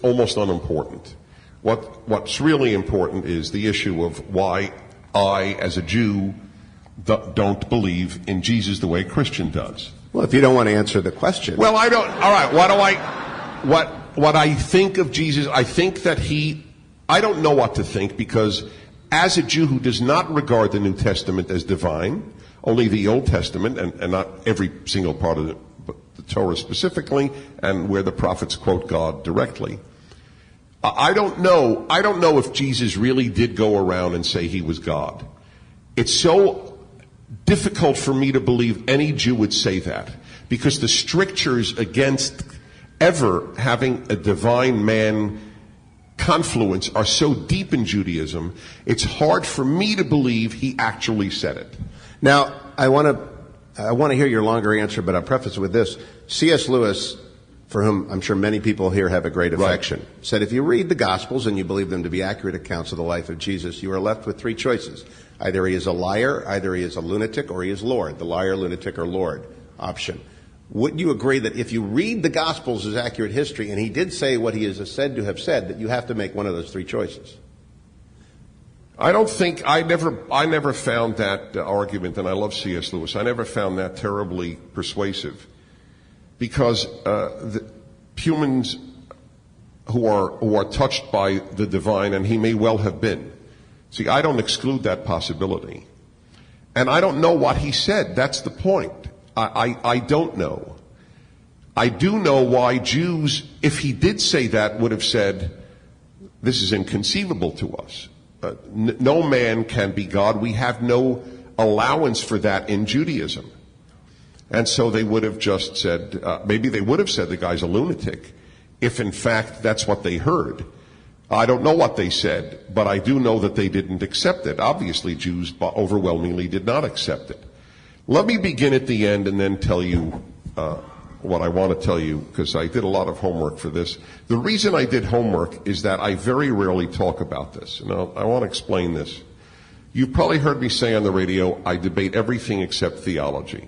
almost unimportant. What's really important is the issue of why I, as a Jew, don't believe in Jesus the way a Christian does. Well, if you don't want to answer the question. Well, I don't. All right, what I think of Jesus, I think that I don't know what to think, because as a Jew who does not regard the New Testament as divine, only the Old Testament, and not every single part of the Torah specifically, and where the prophets quote God directly, I don't know if Jesus really did go around and say he was God. It's so difficult for me to believe any Jew would say that, because the strictures against ever having a divine man confluence are so deep in Judaism, it's hard for me to believe he actually said it. Now, I want to hear your longer answer, but I'll preface it with this. C.S. Lewis, for whom I'm sure many people here have a great affection, said if you read the Gospels and you believe them to be accurate accounts of the life of Jesus, you are left with three choices. Either he is a liar, either he is a lunatic, or he is Lord. The liar, lunatic, or Lord option. Wouldn't you agree that if you read the Gospels as accurate history, and he did say what he is said to have said, that you have to make one of those three choices? I never found that argument, and I love C.S. Lewis, I never found that terribly persuasive, because humans who are touched by the divine, and he may well have been. See, I don't exclude that possibility. And I don't know what he said. That's the point. I don't know. I do know why Jews, if he did say that, would have said, this is inconceivable to us. No man can be God. We have no allowance for that in Judaism. And so they would have just said, maybe they would have said the guy's a lunatic, if in fact that's what they heard. I don't know what they said, but I do know that they didn't accept it. Obviously, Jews overwhelmingly did not accept it. Let me begin at the end and then tell you what I want to tell you, because I did a lot of homework for this. The reason I did homework is that I very rarely talk about this, and I want to explain this. You've probably heard me say on the radio, I debate everything except theology.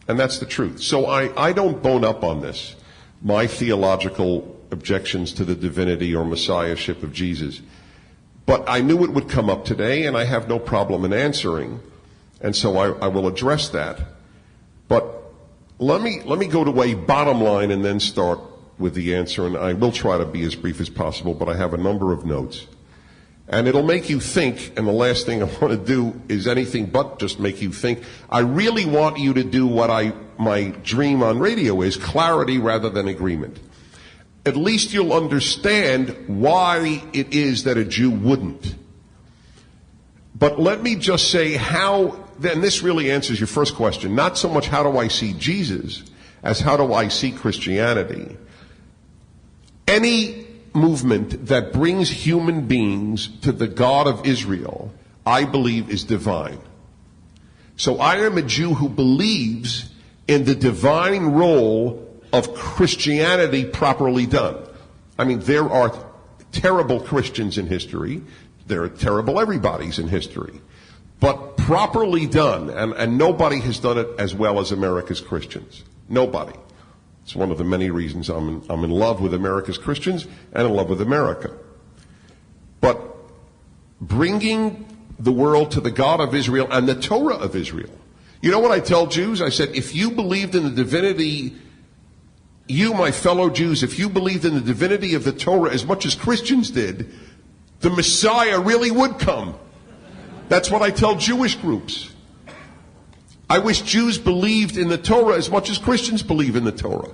And that's the truth. So I don't bone up on this, my theological objections to the divinity or messiahship of Jesus. But I knew it would come up today, and I have no problem in answering, and so I will address that. But let me go to a bottom line and then start with the answer, and I will try to be as brief as possible, but I have a number of notes. And it'll make you think, and the last thing I want to do is anything but just make you think. I really want you to do what my dream on radio is, clarity rather than agreement. At least you'll understand why it is that a Jew wouldn't. But let me just say how then this really answers your first question. Not so much how do I see Jesus as how do I see Christianity. Any movement that brings human beings to the God of Israel, I believe, is divine. So I am a Jew who believes in the divine role of Christianity properly done. I mean, there are terrible Christians in history. There are terrible everybodies in history. But properly done, and nobody has done it as well as America's Christians. Nobody. It's one of the many reasons I'm in love with America's Christians and in love with America. But bringing the world to the God of Israel and the Torah of Israel. You know what I tell Jews? I said, if you believed in the divinity, you, my fellow Jews, if you believed in the divinity of the Torah as much as Christians did, the Messiah really would come. That's what I tell Jewish groups. I wish Jews believed in the Torah as much as Christians believe in the Torah.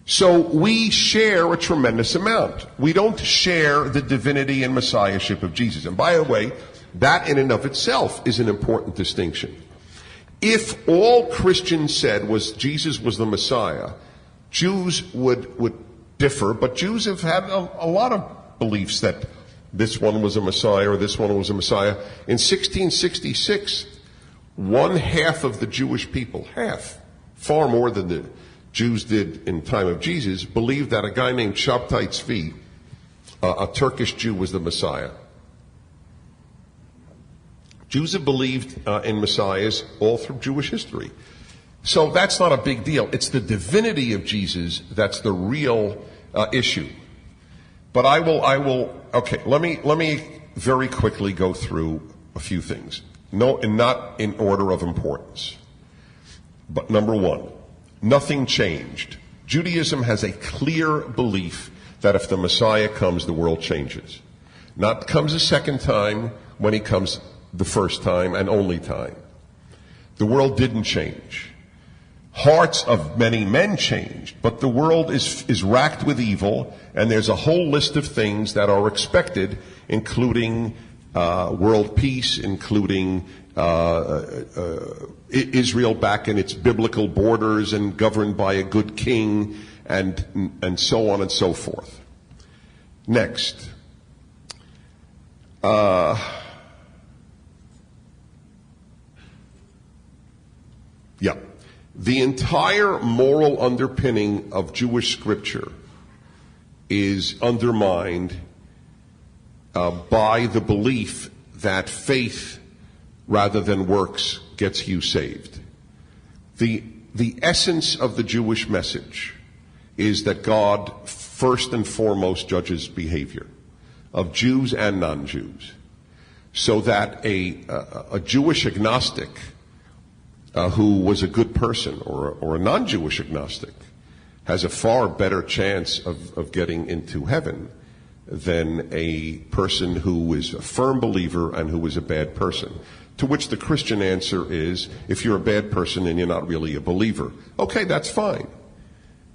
So we share a tremendous amount. We don't share the divinity and messiahship of Jesus. And by the way, that in and of itself is an important distinction. If all Christians said was Jesus was the Messiah, Jews would differ, but Jews have had a lot of beliefs that this one was a Messiah or this one was a Messiah. In 1666, 1/2 of the Jewish people, half, far more than the Jews did in time of Jesus, believed that a guy named Shabtai Tzvi, a Turkish Jew, was the Messiah. Jews have believed in messiahs all through Jewish history. So that's not a big deal. It's the divinity of Jesus that's the real issue. But I will, okay, let me very quickly go through a few things. No, and not in order of importance. But number one, nothing changed. Judaism has a clear belief that if the Messiah comes, the world changes. Not comes a second time when he comes the first time and only time. The world didn't change. Hearts of many men changed, but the world is racked with evil, and there's a whole list of things that are expected, including world peace, including Israel back in its biblical borders and governed by a good king, and so on and so forth. Next. The entire moral underpinning of Jewish scripture is undermined by the belief that faith rather than works gets you saved. The essence of the Jewish message is that God first and foremost judges behavior of Jews and non-Jews, so that a Jewish agnostic who was a good person or a non-Jewish agnostic has a far better chance of getting into heaven than a person who is a firm believer and who is a bad person. To which the Christian answer is, if you're a bad person then you're not really a believer. Okay, that's fine.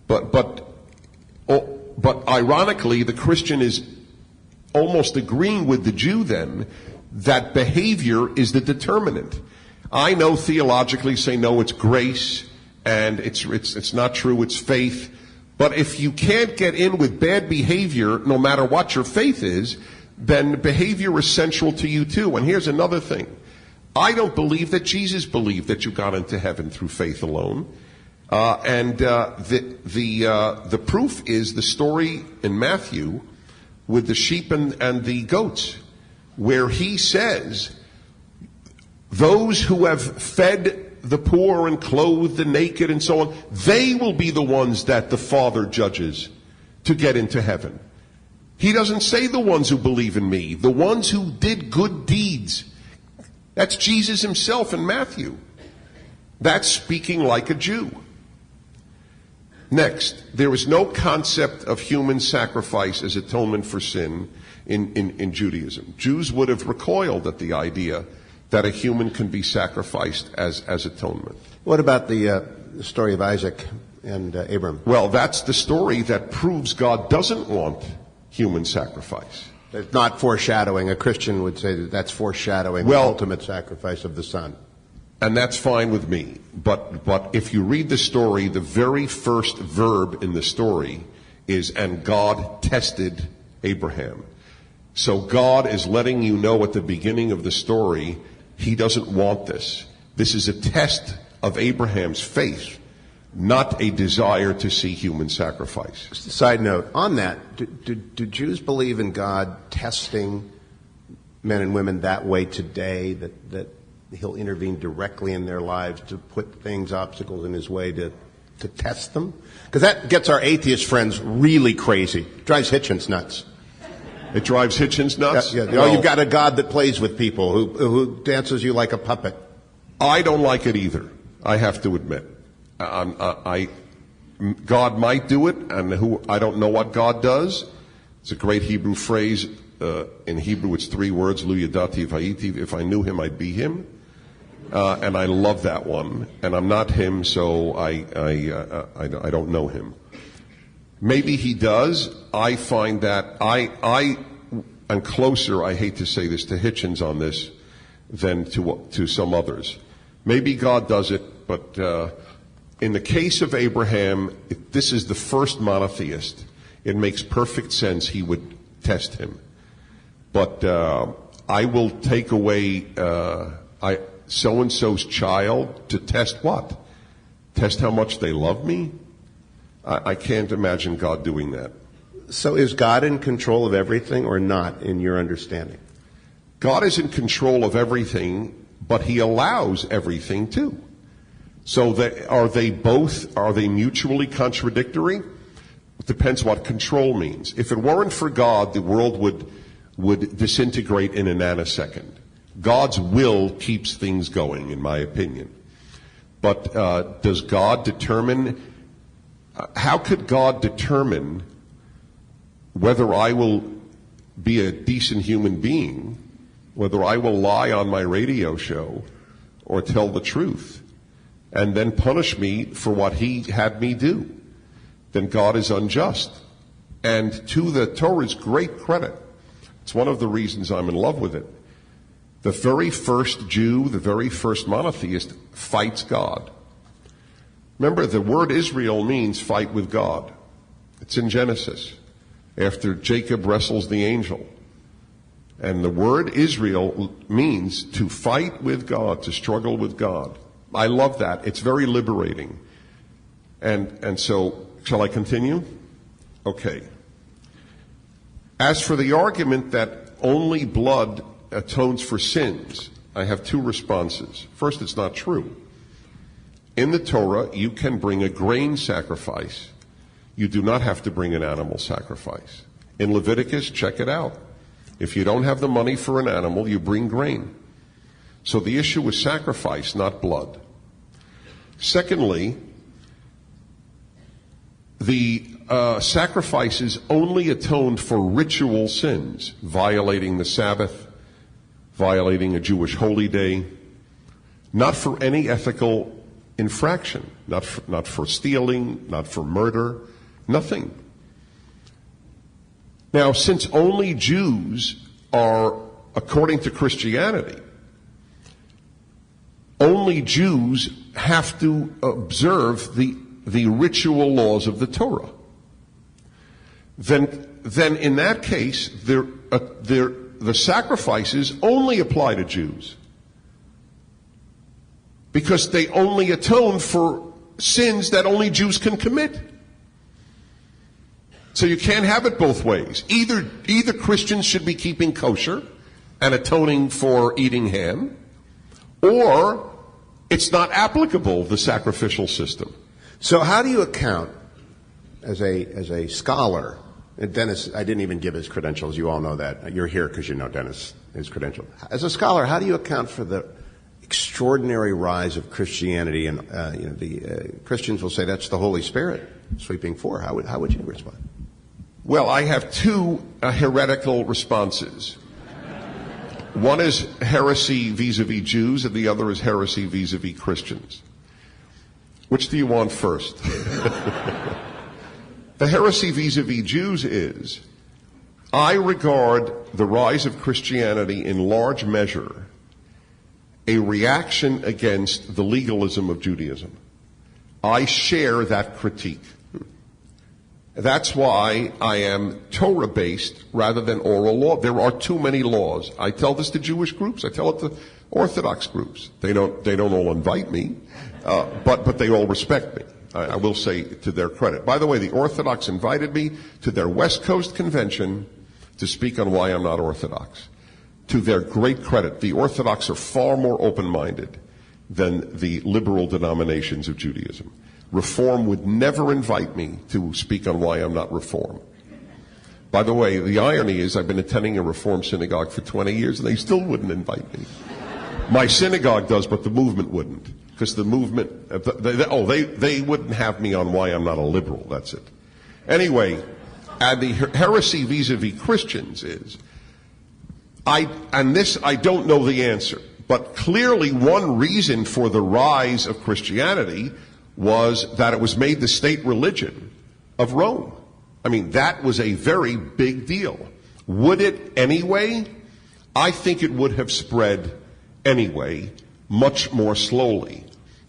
But ironically, the Christian is almost agreeing with the Jew then that behavior is the determinant. I know theologically say no, it's grace, and it's not true, it's faith. But if you can't get in with bad behavior, no matter what your faith is, then behavior is central to you too. And here's another thing. I don't believe that Jesus believed that you got into heaven through faith alone. The proof is the story in Matthew with the sheep and the goats, where he says, those who have fed the poor and clothed the naked and so on, they will be the ones that the Father judges to get into heaven. He doesn't say the ones who believe in me, the ones who did good deeds. That's Jesus himself in Matthew. That's speaking like a Jew. Next, there is no concept of human sacrifice as atonement for sin in Judaism. Jews would have recoiled at the idea that a human can be sacrificed as atonement. What about the story of Isaac and Abram? Well, that's the story that proves God doesn't want human sacrifice. It's not foreshadowing. A Christian would say that that's foreshadowing the ultimate sacrifice of the Son. And that's fine with me. But if you read the story, the very first verb in the story is, and God tested Abraham. So God is letting you know at the beginning of the story, he doesn't want this. This is a test of Abraham's faith, not a desire to see human sacrifice. Just a side note, on that, do Jews believe in God testing men and women that way today, that he'll intervene directly in their lives to put things, obstacles in his way to test them? Because that gets our atheist friends really crazy. Drives Hitchens nuts. It drives Hitchens nuts? Yeah. Well, you've got a God that plays with people, who dances you like a puppet. I don't like it either, I have to admit. God might do it, and I don't know what God does. It's a great Hebrew phrase. In Hebrew, it's 3 words, Lu yadati v'hayiti. If I knew him, I'd be him. And I love that one. And I'm not him, so I don't know him. Maybe he does. I find that I am closer, I hate to say this, to Hitchens on this than to some others. Maybe God does it, but in the case of Abraham, this is the first monotheist. It makes perfect sense he would test him. But I will take away so-and-so's child to test what? Test how much they love me? I can't imagine God doing that. So is God in control of everything or not, in your understanding? God is in control of everything, but he allows everything too. So are they mutually contradictory? It depends what control means. If it weren't for God, the world would disintegrate in a nanosecond. God's will keeps things going, in my opinion. But does God determine? How could God determine whether I will be a decent human being, whether I will lie on my radio show or tell the truth, and then punish me for what he had me do? Then God is unjust. And to the Torah's great credit, it's one of the reasons I'm in love with it. The very first Jew, the very first monotheist, fights God. Remember, the word Israel means fight with God. It's in Genesis, after Jacob wrestles the angel. And the word Israel means to fight with God, to struggle with God. I love that. It's very liberating. And so, shall I continue? Okay. As for the argument that only blood atones for sins, I have 2 responses. First, it's not true. In the Torah, you can bring a grain sacrifice. You do not have to bring an animal sacrifice. In Leviticus, check it out. If you don't have the money for an animal, you bring grain. So the issue is sacrifice, not blood. Secondly, the sacrifices only atoned for ritual sins, violating the Sabbath, violating a Jewish holy day, not for any ethical infraction, not for stealing, not for murder, nothing. Now, since only Jews are, according to Christianity, only Jews have to observe the ritual laws of the Torah, then in that case, the sacrifices only apply to Jews, because they only atone for sins that only Jews can commit. So you can't have it both ways. Either Christians should be keeping kosher and atoning for eating ham, or it's not applicable, the sacrificial system. So how do you account, as a scholar, and Dennis, I didn't even give his credentials, you all know that. You're here because you know Dennis, his credentials. As a scholar, how do you account for the extraordinary rise of Christianity? And the Christians will say that's the Holy Spirit sweeping forward. How would you respond? Well, I have 2 heretical responses. One is heresy vis-a-vis Jews, and the other is heresy vis-a-vis Christians. Which do you want first? The heresy vis-a-vis Jews is, I regard the rise of Christianity in large measure a reaction against the legalism of Judaism. I share that critique. That's why I am Torah-based rather than oral law. There are too many laws. I tell this to Jewish groups. I tell it to Orthodox groups. They don't all invite me, but they all respect me. I will say to their credit. By the way, the Orthodox invited me to their West Coast convention to speak on why I'm not Orthodox. To their great credit, the Orthodox are far more open-minded than the liberal denominations of Judaism. Reform would never invite me to speak on why I'm not Reform. By the way, the irony is I've been attending a Reform synagogue for 20 years and they still wouldn't invite me. My synagogue does, but the movement wouldn't. Because the movement, they wouldn't have me on why I'm not a liberal, that's it. Anyway, and the heresy vis-a-vis Christians is, I don't know the answer, but clearly one reason for the rise of Christianity was that it was made the state religion of Rome. I mean, that was a very big deal. Would it anyway? I think it would have spread anyway, much more slowly.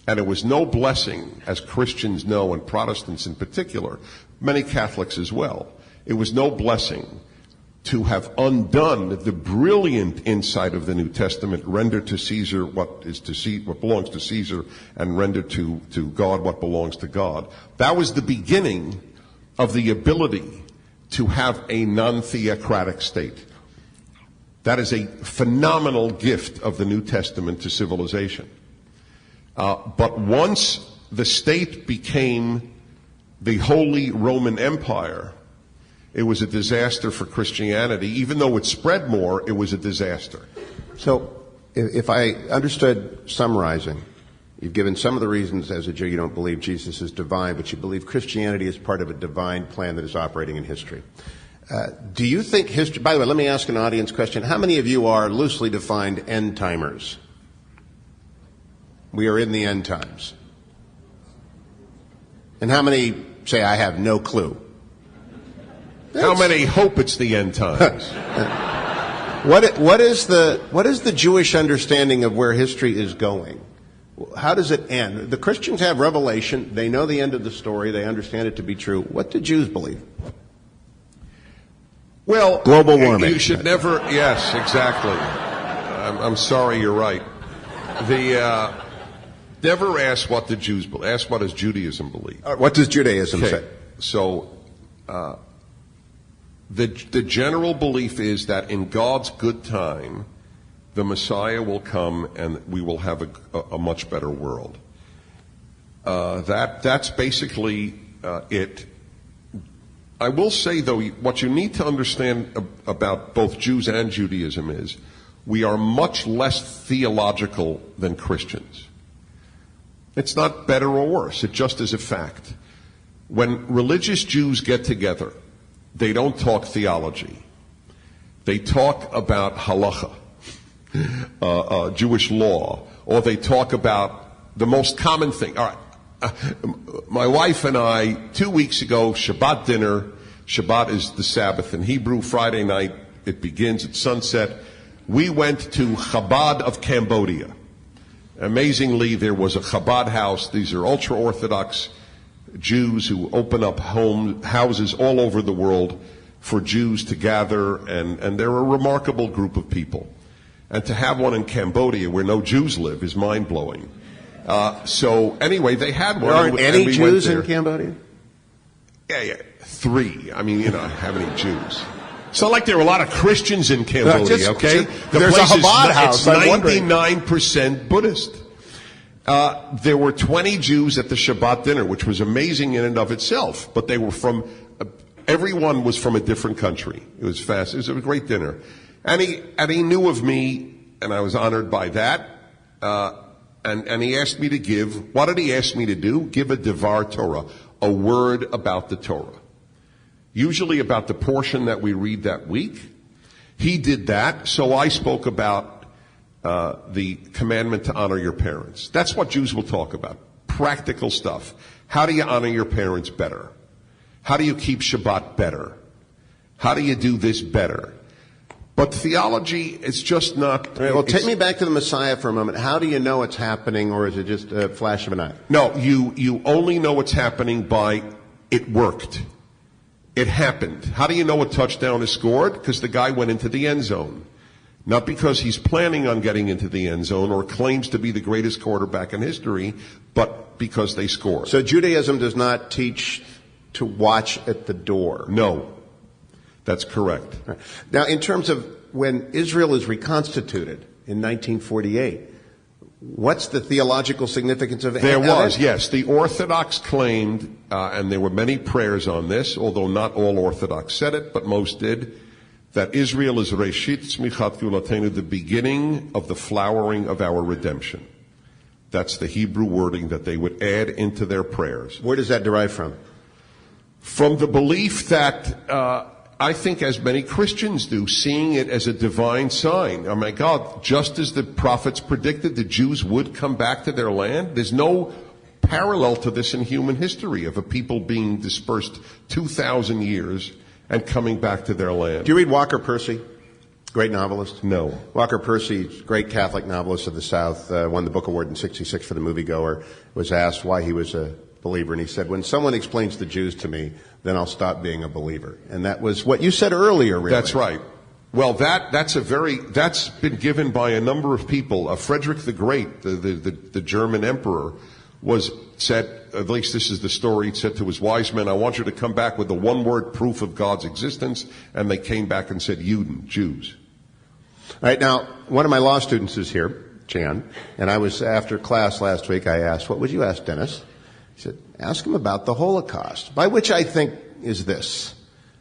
And it was no blessing, as Christians know, and Protestants in particular, many Catholics as well. It was no blessing to have undone the brilliant insight of the New Testament, render to Caesar what belongs to Caesar, and render to God what belongs to God. That was the beginning of the ability to have a non-theocratic state. That is a phenomenal gift of the New Testament to civilization. But once the state became the Holy Roman Empire, it was a disaster for Christianity. Even though it spread more, it was a disaster. So, if I understood summarizing, you've given some of the reasons as a Jew you don't believe Jesus is divine, but you believe Christianity is part of a divine plan that is operating in history. Do you think history, by the way, let me ask an audience question. How many of you are loosely defined end timers? We are in the end times. And how many say, I have no clue? How many hope it's the end times? What is the Jewish understanding of where history is going? How does it end? The Christians have revelation. They know the end of the story. They understand it to be true. What do Jews believe? Well, global warming. You should never. Yes, exactly. I'm sorry, you're right. Never ask what the Jews believe. Ask what does Judaism believe. What does Judaism say? So, the general belief is that in God's good time, the Messiah will come and we will have a much better world. That's basically it. I will say, though, what you need to understand about both Jews and Judaism is we are much less theological than Christians. It's not better or worse. It just is a fact. When religious Jews get together, they don't talk theology. They talk about halacha, Jewish law, or they talk about the most common thing. All right. My wife and I, 2 weeks ago, Shabbat dinner. Shabbat is the Sabbath in Hebrew. Friday night, it begins at sunset. We went to Chabad of Cambodia. Amazingly, there was a Chabad house. These are ultra-Orthodox Jews who open up houses all over the world for Jews to gather, and they're a remarkable group of people. And to have one in Cambodia where no Jews live is mind-blowing. So anyway, they had one. There aren't any Jews in Cambodia? Yeah, 3. I mean, how many Jews? It's not like there are a lot of Christians in Cambodia, okay? There's a Chabad house. It's 99% Buddhist. There were 20 Jews at the Shabbat dinner, which was amazing in and of itself. But they were everyone was from a different country. It was fast. It was a great dinner. And he knew of me, and I was honored by that. And he asked me to give, what did he ask me to do? Give a Devar Torah, a word about the Torah. Usually about the portion that we read that week. He did that, so I spoke about the commandment to honor your parents. That's what Jews will talk about. Practical stuff. How do you honor your parents better? How do you keep Shabbat better? How do you do this better? But theology is just not... All right, well, take me back to the Messiah for a moment. How do you know it's happening, or is it just a flash of an eye? No, you only know what's happening by it worked. It happened. How do you know a touchdown is scored? Because the guy went into the end zone. Not because he's planning on getting into the end zone or claims to be the greatest quarterback in history, but because they scored. So Judaism does not teach to watch at the door? No. That's correct. Right. Now, in terms of when Israel is reconstituted in 1948, what's the theological significance of it? There was, yes. The Orthodox claimed, and there were many prayers on this, although not all Orthodox said it, but most did, that Israel is Reshit Tzmichat Gulatenu, the beginning of the flowering of our redemption. That's the Hebrew wording that they would add into their prayers. Where does that derive from? From the belief that, I think as many Christians do, seeing it as a divine sign. Oh my God, just as the prophets predicted, the Jews would come back to their land. There's no parallel to this in human history of a people being dispersed 2,000 years and coming back to their land. Do you read Walker Percy? Great novelist? No. Walker Percy, great Catholic novelist of the South, won the Book Award in '66 for The Moviegoer, was asked why he was a believer, and he said, when someone explains the Jews to me, then I'll stop being a believer. And that was what you said earlier, really. That's right. Well, that's been given by a number of people. Frederick the Great, the German emperor, said, at least this is the story, he said to his wise men, I want you to come back with the one-word proof of God's existence, and they came back and said, Juden, Jews. All right, now, one of my law students is here, Jan, and I was, after class last week, I asked, what would you ask Dennis? He said, ask him about the Holocaust, by which I think is this.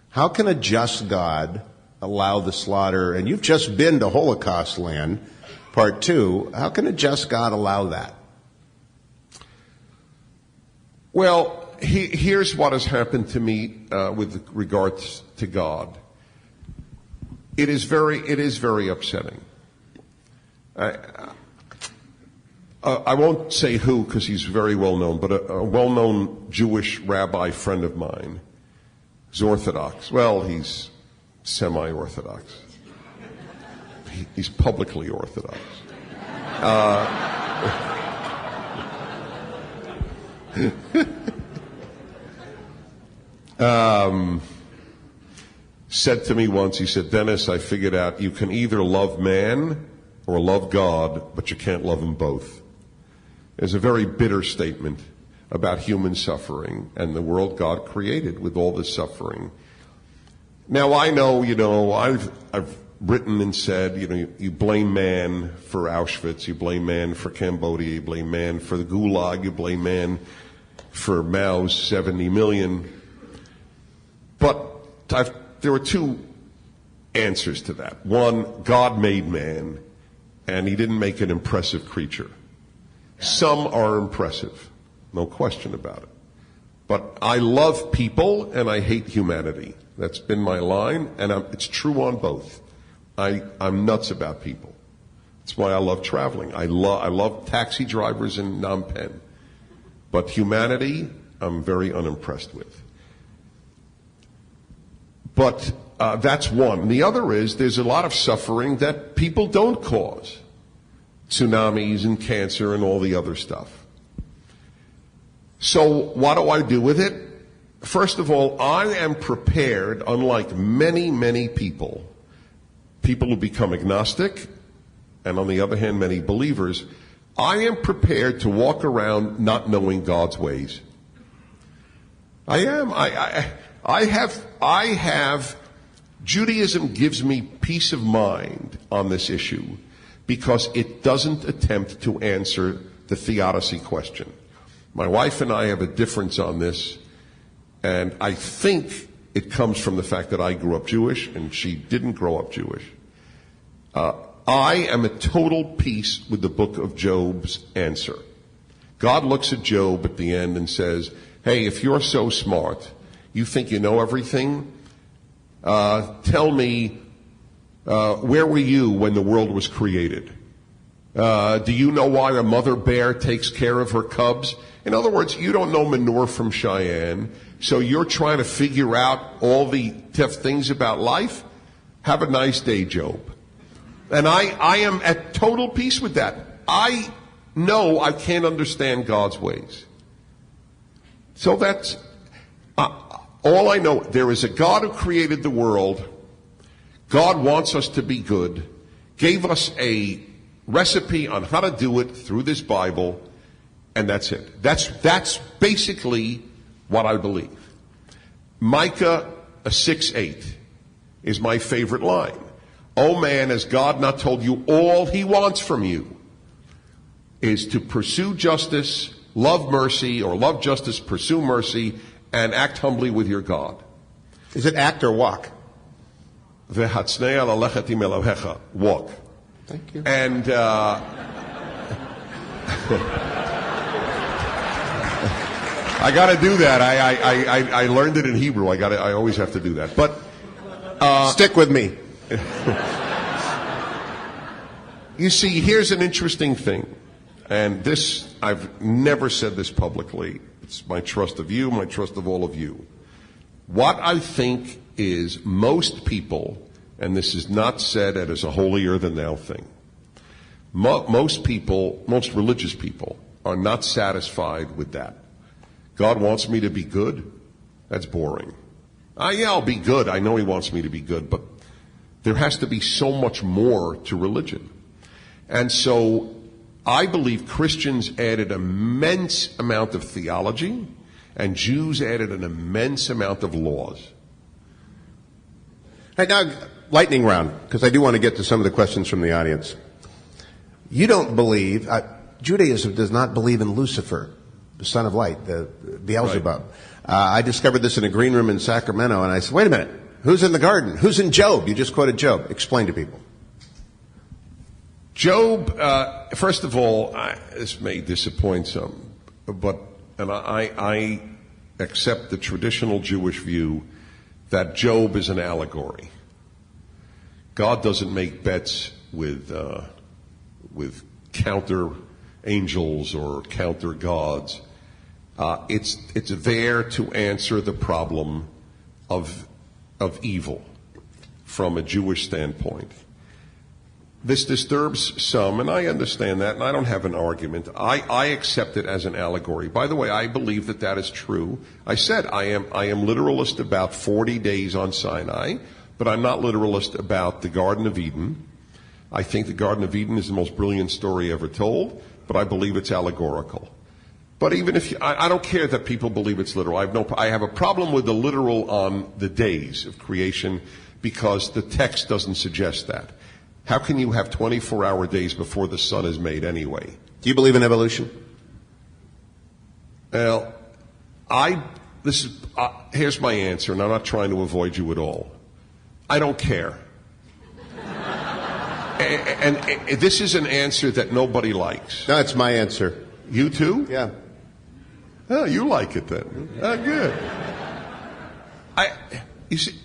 How can a just God allow the slaughter, and you've just been to Holocaust land, part 2, how can a just God allow that? Well, here's what has happened to me with regards to God. It is very upsetting. I won't say who because he's very well known, but a well-known Jewish rabbi friend of mine is Orthodox. Well, he's semi-Orthodox. He's publicly Orthodox. Said to me once, he said, Dennis, I figured out you can either love man or love God, but you can't love them both. It's a very bitter statement about human suffering and the world God created with all this suffering. Now I know, I've written and said, you blame man for Auschwitz, you blame man for Cambodia, you blame man for the Gulag, you blame man for Mao's 70 million. But there were two answers to that. One, God made man, and he didn't make an impressive creature. Some are impressive, no question about it. But I love people and I hate humanity. That's been my line, and it's true on both. I'm nuts about people. That's why I love traveling. I love taxi drivers in Phnom Penh. But humanity, I'm very unimpressed with. But that's one. The other is there's a lot of suffering that people don't cause. Tsunamis and cancer and all the other stuff. So what do I do with it? First of all, I am prepared, unlike many, many people who become agnostic, and on the other hand, many believers, I am prepared to walk around not knowing God's ways. I am. I have, Judaism gives me peace of mind on this issue because it doesn't attempt to answer the theodicy question. My wife and I have a difference on this, and I think it comes from the fact that I grew up Jewish and she didn't grow up Jewish. I am at total peace with the book of Job's answer. God looks at Job at the end and says, hey, if you're so smart, you think you know everything, tell me, where were you when the world was created? Do you know why a mother bear takes care of her cubs? In other words, you don't know manure from Cheyenne, so you're trying to figure out all the tough things about life? Have a nice day, Job. And I am at total peace with that. I know I can't understand God's ways. So that's all I know. There is a God who created the world. God wants us to be good. Gave us a recipe on how to do it through this Bible. And that's it. That's basically what I believe. Micah 6:8 is my favorite line. Oh man, has God not told you all he wants from you is to pursue justice, love mercy, or love justice, pursue mercy, and act humbly with your God. Is it act or walk? Walk. Thank you. And I got to do that. I learned it in Hebrew. I always have to do that. But stick with me. You see, here's an interesting thing, and this I've never said this publicly. It's my trust of you, my trust of all of you. What I think is most people, and this is not said as a holier than thou thing. Most people, most religious people, are not satisfied with that. God wants me to be good? That's boring. Yeah, I'll be good. I know he wants me to be good, but there has to be so much more to religion. And so I believe Christians added an immense amount of theology, and Jews added an immense amount of laws. Hey, now, lightning round, because I do want to get to some of the questions from the audience. You don't believe, Judaism does not believe in Lucifer, the son of light, the Beelzebub. Right. I discovered this in a green room in Sacramento, and I said, wait a minute, who's in the garden? Who's in Job? You just quoted Job. Explain to people. Job, first of all, this may disappoint some, and I accept the traditional Jewish view that Job is an allegory. God doesn't make bets with counter angels or counter gods. It's there to answer the problem of evil from a Jewish standpoint. This disturbs some, and I understand that, and I don't have an argument. I accept it as an allegory. By the way, I believe that is true. I said I am literalist about 40 days on Sinai, but I'm not literalist about the Garden of Eden. I think the Garden of Eden is the most brilliant story ever told, but I believe it's allegorical. But even if I don't care that people believe it's literal. I have a problem with the literal on the days of creation because the text doesn't suggest that. How can you have 24-hour days before the sun is made anyway? Do you believe in evolution? Well, here's my answer, and I'm not trying to avoid you at all. I don't care. and this is an answer that nobody likes. No, it's my answer. You too? Yeah. Oh, you like it then. Oh, good. You see,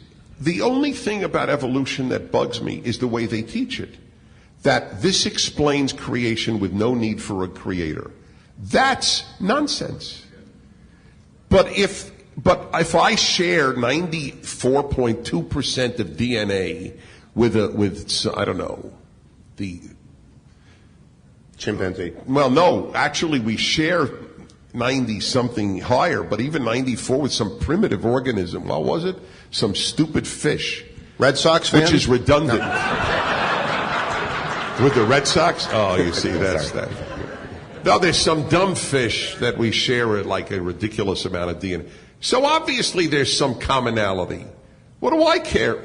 the only thing about evolution that bugs me is the way they teach it. That this explains creation with no need for a creator. That's nonsense. But if I share 94.2% of DNA with I don't know, the chimpanzee. Well, no, actually we share 90 something higher, but even 94 with some primitive organism. What was it? Some stupid fish. Red Sox fans? Which is redundant. No. With the Red Sox? Oh, you see, that's that. No, there's some dumb fish that we share like a ridiculous amount of DNA. So obviously there's some commonality. What do I care?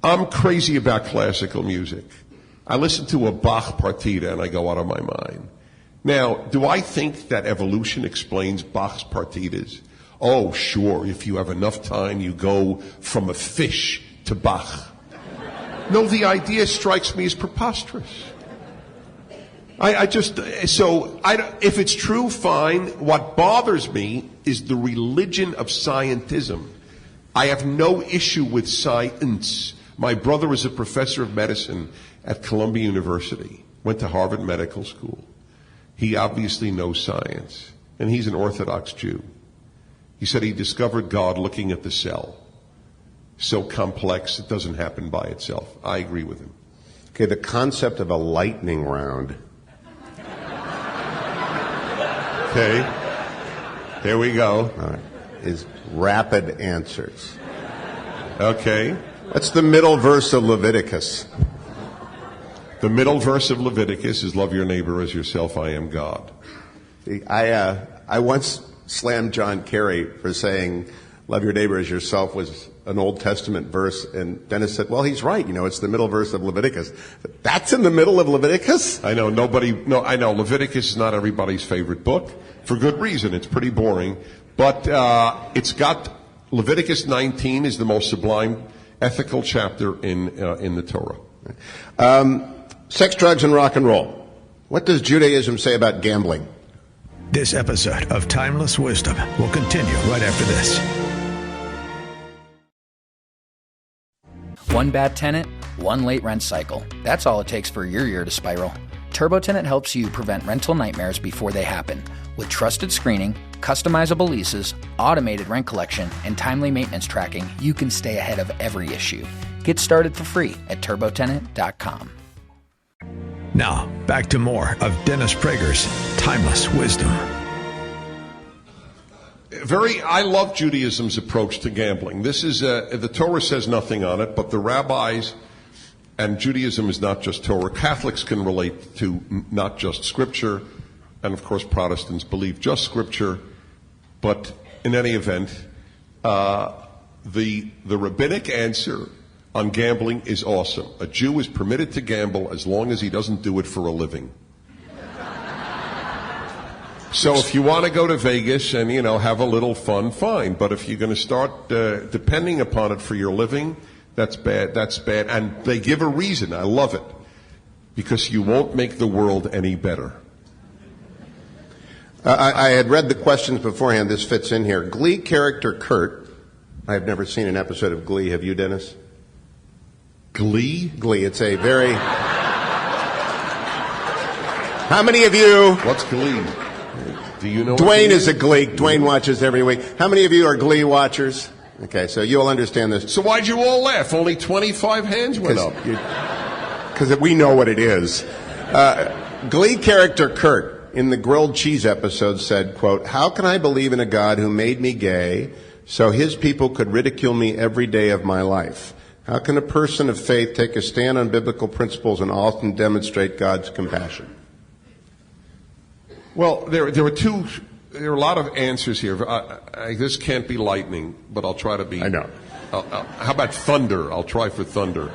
I'm crazy about classical music. I listen to a Bach partita and I go out of my mind. Now, do I think that evolution explains Bach's partitas? Oh, sure, if you have enough time, you go from a fish to Bach. No, the idea strikes me as preposterous. If it's true, fine. What bothers me is the religion of scientism. I have no issue with science. My brother is a professor of medicine at Columbia University, went to Harvard Medical School. He obviously knows science, and he's an Orthodox Jew. He said he discovered God looking at the cell. so complex it doesn't happen by itself. I agree with him. Okay, the concept of a lightning round. Okay, there we go. All right. Is rapid answers. Okay. What's the middle verse of Leviticus? The middle verse of Leviticus is love your neighbor as yourself, I am God. I once slammed John Kerry for saying love your neighbor as yourself was an Old Testament verse, and Dennis said, well, he's right, it's the middle verse of Leviticus. That's in the middle of Leviticus? I know, I know, Leviticus is not everybody's favorite book, for good reason, it's pretty boring, but it's got, Leviticus 19 is the most sublime ethical chapter in the Torah. Sex, drugs, and rock and roll. What does Judaism say about gambling? This episode of Timeless Wisdom will continue right after this. One bad tenant, one late rent cycle. That's all it takes for your year to spiral. TurboTenant helps you prevent rental nightmares before they happen. With trusted screening, customizable leases, automated rent collection, and timely maintenance tracking, you can stay ahead of every issue. Get started for free at turbotenant.com. Now, back to more of Dennis Prager's Timeless Wisdom. I love Judaism's approach to gambling. This is, the Torah says nothing on it, but the rabbis, and Judaism is not just Torah. Catholics can relate to not just Scripture, and of course Protestants believe just Scripture, but in any event, the rabbinic answer on gambling is awesome. A Jew is permitted to gamble as long as he doesn't do it for a living. So if you want to go to Vegas and, have a little fun, fine. But if you're going to start depending upon it for your living, that's bad. That's bad. And they give a reason. I love it. Because you won't make the world any better. I had read the questions beforehand. This fits in here. Glee character Kurt. I have never seen an episode of Glee. Have you, Dennis? Glee? Glee. It's a very... How many of you... What's Glee? Do you know? Dwayne is a Glee. Dwayne watches every week. How many of you are Glee watchers? Okay, so you'll understand this. So why'd you all laugh? Only 25 hands went up. Because we know what it is. Glee character Kurt, in the grilled cheese episode, said, quote, "How can I believe in a God who made me gay so his people could ridicule me every day of my life? How can a person of faith take a stand on biblical principles and often demonstrate God's compassion?" Well, there are a lot of answers here. This can't be lightning, but I'll try to be. I know. How about thunder? I'll try for thunder.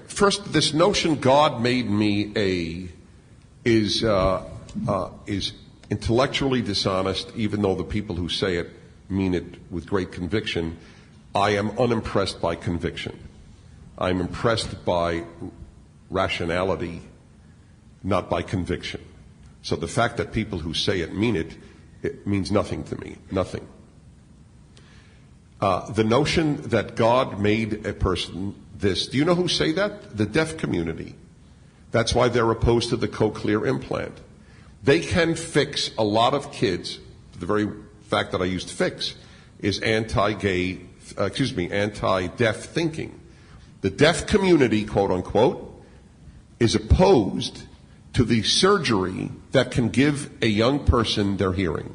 First, this notion God made me is intellectually dishonest, even though the people who say it mean it with great conviction. I am unimpressed by conviction. I'm impressed by rationality, not by conviction. So the fact that people who say it means nothing to me. Nothing. The notion that God made a person this, do you know who say that? The deaf community. That's why they're opposed to the cochlear implant. They can fix a lot of kids. The very fact that I used fix is anti-deaf thinking. The deaf community, quote unquote, is opposed to the surgery that can give a young person their hearing,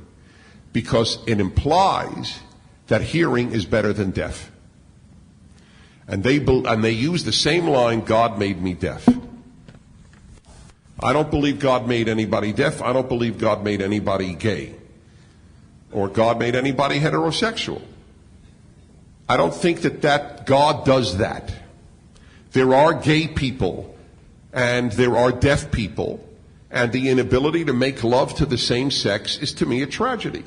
because it implies that hearing is better than deaf. And they use the same line, God made me deaf. I don't believe God made anybody deaf. I don't believe God made anybody gay. Or God made anybody heterosexual. I don't think that God does that. There are gay people and there are deaf people, and the inability to make love to the same sex is, to me, a tragedy.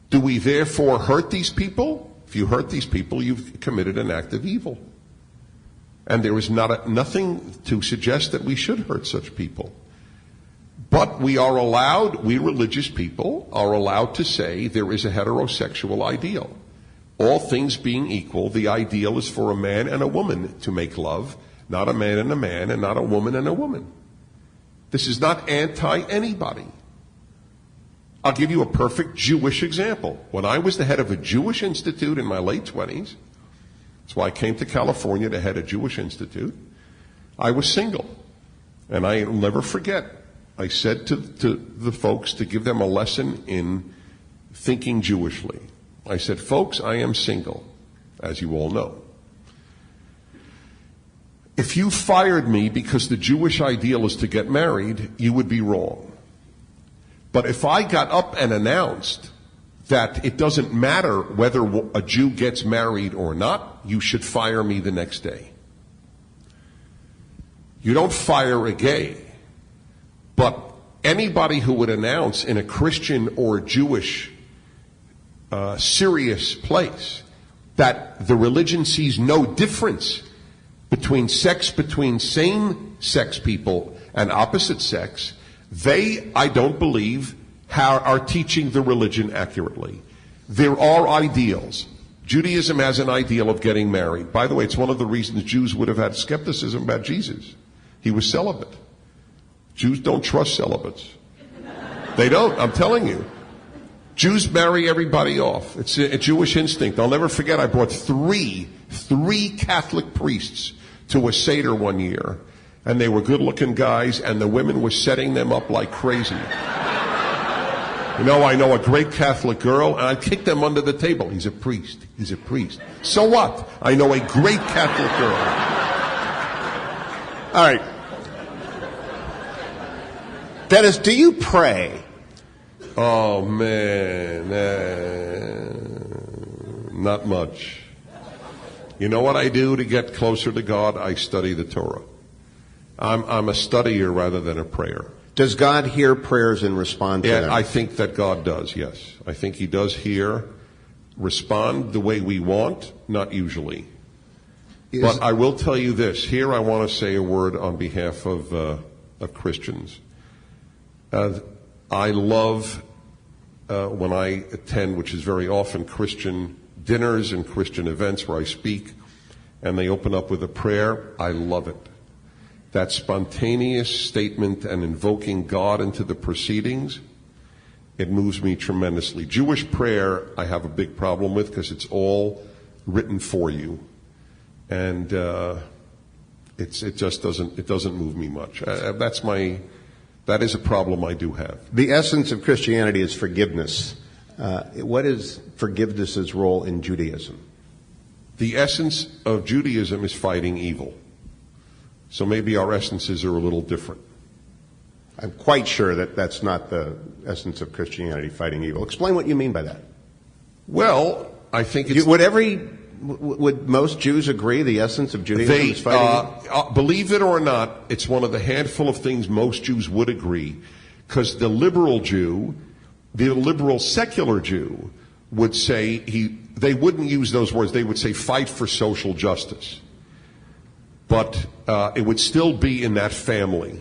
Do we therefore hurt these people? If you hurt these people, you've committed an act of evil. And there is nothing to suggest that we should hurt such people. But we religious people are allowed to say there is a heterosexual ideal. All things being equal, the ideal is for a man and a woman to make love, not a man and not a woman and a woman. This is not anti-anybody. I'll give you a perfect Jewish example. When I was the head of a Jewish institute in my late 20s, that's why I came to California to head a Jewish institute, I was single. And I'll never forget, I said to the folks to give them a lesson in thinking Jewishly. I said, folks, I am single, as you all know. If you fired me because the Jewish ideal is to get married, you would be wrong. But if I got up and announced that it doesn't matter whether a Jew gets married or not, you should fire me the next day. You don't fire a gay, but anybody who would announce in a Christian or Jewish serious place that the religion sees no difference between sex between same-sex people and opposite sex, they, I don't believe, are teaching the religion accurately. There are ideals. Judaism has an ideal of getting married. By the way, it's one of the reasons Jews would have had skepticism about Jesus. He was celibate. Jews don't trust celibates. They don't, I'm telling you. Jews marry everybody off. It's a Jewish instinct. I'll never forget, I brought three Catholic priests to a Seder one year, and they were good-looking guys, and the women were setting them up like crazy. You know, I know a great Catholic girl, and I kick them under the table. He's a priest. He's a priest. So what? I know a great Catholic girl. All right. Dennis, do you pray? Oh, man. Not much. You know what I do to get closer to God? I study the Torah. I'm a studier rather than a prayer. Does God hear prayers and respond to them? I think that God does, yes. I think he does hear, respond the way we want, not usually. But I will tell you this. Here I want to say a word on behalf of Christians. I love when I attend, which is very often, Christian dinners and Christian events where I speak, and they open up with a prayer. I love it. That spontaneous statement and invoking God into the proceedings, it moves me tremendously. Jewish prayer I have a big problem with because it's all written for you. And it just doesn't move me much. That is a problem I do have. The essence of Christianity is forgiveness. What is forgiveness's role in Judaism? The essence of Judaism is fighting evil. So maybe our essences are a little different. I'm quite sure that that's not the essence of Christianity, fighting evil. Explain what you mean by that. Well, I think it's... Would most Jews agree the essence of Judaism is fighting evil? Believe it or not, it's one of the handful of things most Jews would agree, because the liberal Jew, the liberal secular Jew, would say they wouldn't use those words. They would say fight for social justice. But it would still be in that family.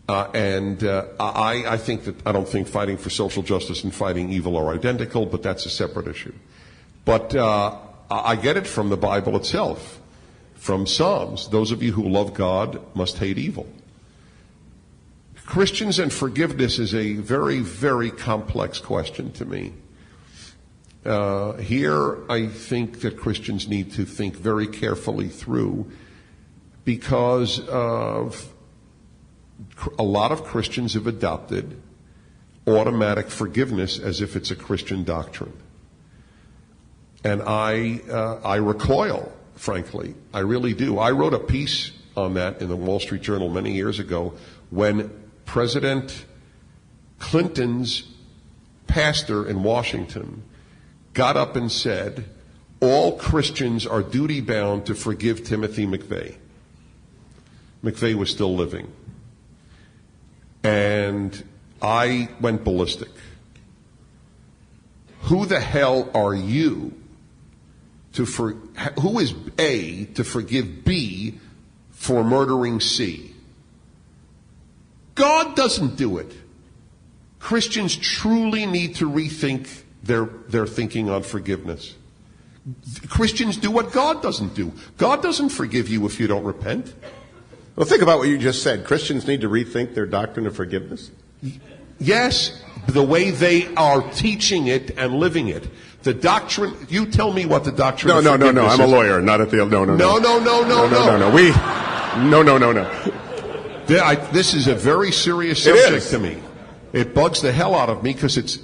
I think that I don't think fighting for social justice and fighting evil are identical, but that's a separate issue. But I get it from the Bible itself, from Psalms. Those of you who love God must hate evil. Christians and forgiveness is a very, very complex question to me. Here, I think that Christians need to think very carefully through, because of a lot of Christians have adopted automatic forgiveness as if it's a Christian doctrine. And I recoil, frankly. I really do. I wrote a piece on that in the Wall Street Journal many years ago when President Clinton's pastor in Washington got up and said, all Christians are duty-bound to forgive Timothy McVeigh. McVeigh was still living. And I went ballistic. Who the hell are you who is A to forgive B for murdering C? God doesn't do it. Christians truly need to rethink their thinking on forgiveness. Christians do what God doesn't do. God doesn't forgive you if you don't repent. Well, think about what you just said. Christians need to rethink their doctrine of forgiveness. Yes, the way they are teaching it and living it. The doctrine, you tell me what the doctrine of forgiveness No. I'm a lawyer, not at the, no. This is a very serious subject to me. It bugs the hell out of me because it's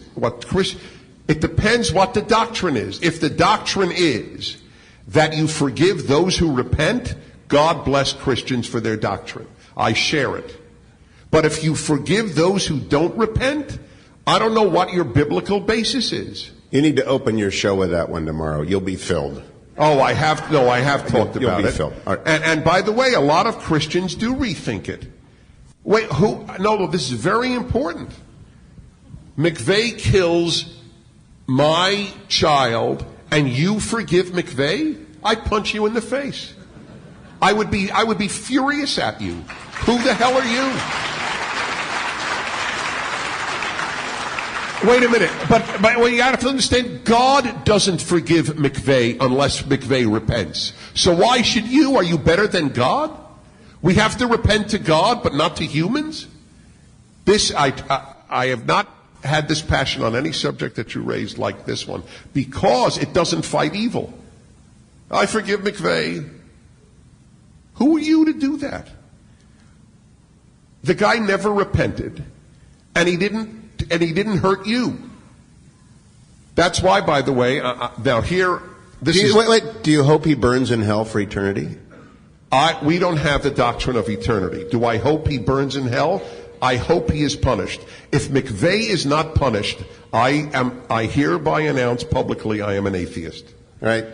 it depends what the doctrine is. If the doctrine is that you forgive those who repent, God bless Christians for their doctrine. I share it. But if you forgive those who don't repent, I don't know what your biblical basis is. You need to open your show with that one tomorrow. You'll be filled. Oh, I have talked about it. Filled. Right. And by the way, a lot of Christians do rethink it. Wait, no, this is very important. McVeigh kills my child and you forgive McVeigh? I'd punch you in the face. I would be furious at you. Who the hell are you? Wait a minute, but you have to understand, God doesn't forgive McVeigh unless McVeigh repents. So why should you? Are you better than God? We have to repent to God, but not to humans? I have not had this passion on any subject that you raised like this one, because it doesn't fight evil. I forgive McVeigh. Who are you to do that? The guy never repented, and he didn't hurt you. That's why, by the way, now here, Wait. Do you hope he burns in hell for eternity? We don't have the doctrine of eternity. Do I hope he burns in hell? I hope he is punished. If McVeigh is not punished, I hereby announce publicly I am an atheist. Right?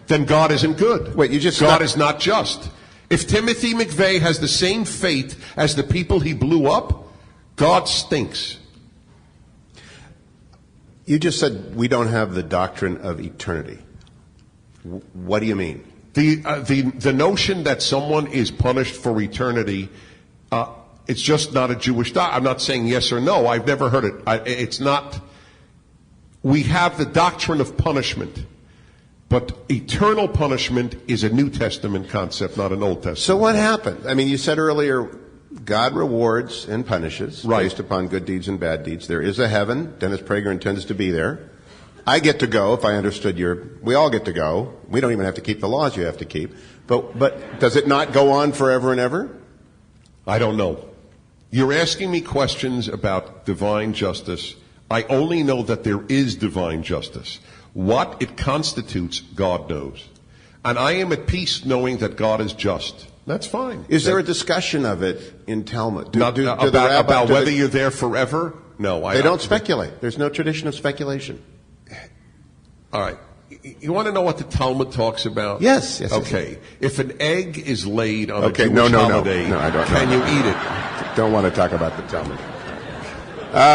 Then God isn't good. Wait, God is not just. If Timothy McVeigh has the same fate as the people he blew up, God stinks. You just said we don't have the doctrine of eternity. What do you mean? The notion that someone is punished for eternity, it's just not a Jewish doctrine. I'm not saying yes or no. I've never heard it. It's not. We have the doctrine of punishment, but eternal punishment is a New Testament concept, not an Old Testament. So what happened? I mean, you said earlier, God rewards and punishes based upon good deeds and bad deeds. There is a heaven. Dennis Prager intends to be there. I get to go, if I understood we all get to go. We don't even have to keep the laws you have to keep. But does it not go on forever and ever? I don't know. You're asking me questions about divine justice. I only know that there is divine justice. What it constitutes, God knows. And I am at peace knowing that God is just. That's fine. Is there a discussion of it in Talmud? About whether you're there forever? No. They don't speculate. There's no tradition of speculation. All right. You want to know what the Talmud talks about? Yes. Okay. Yes. If an egg is laid on a Jewish holiday, can you eat it? Don't want to talk about the Talmud.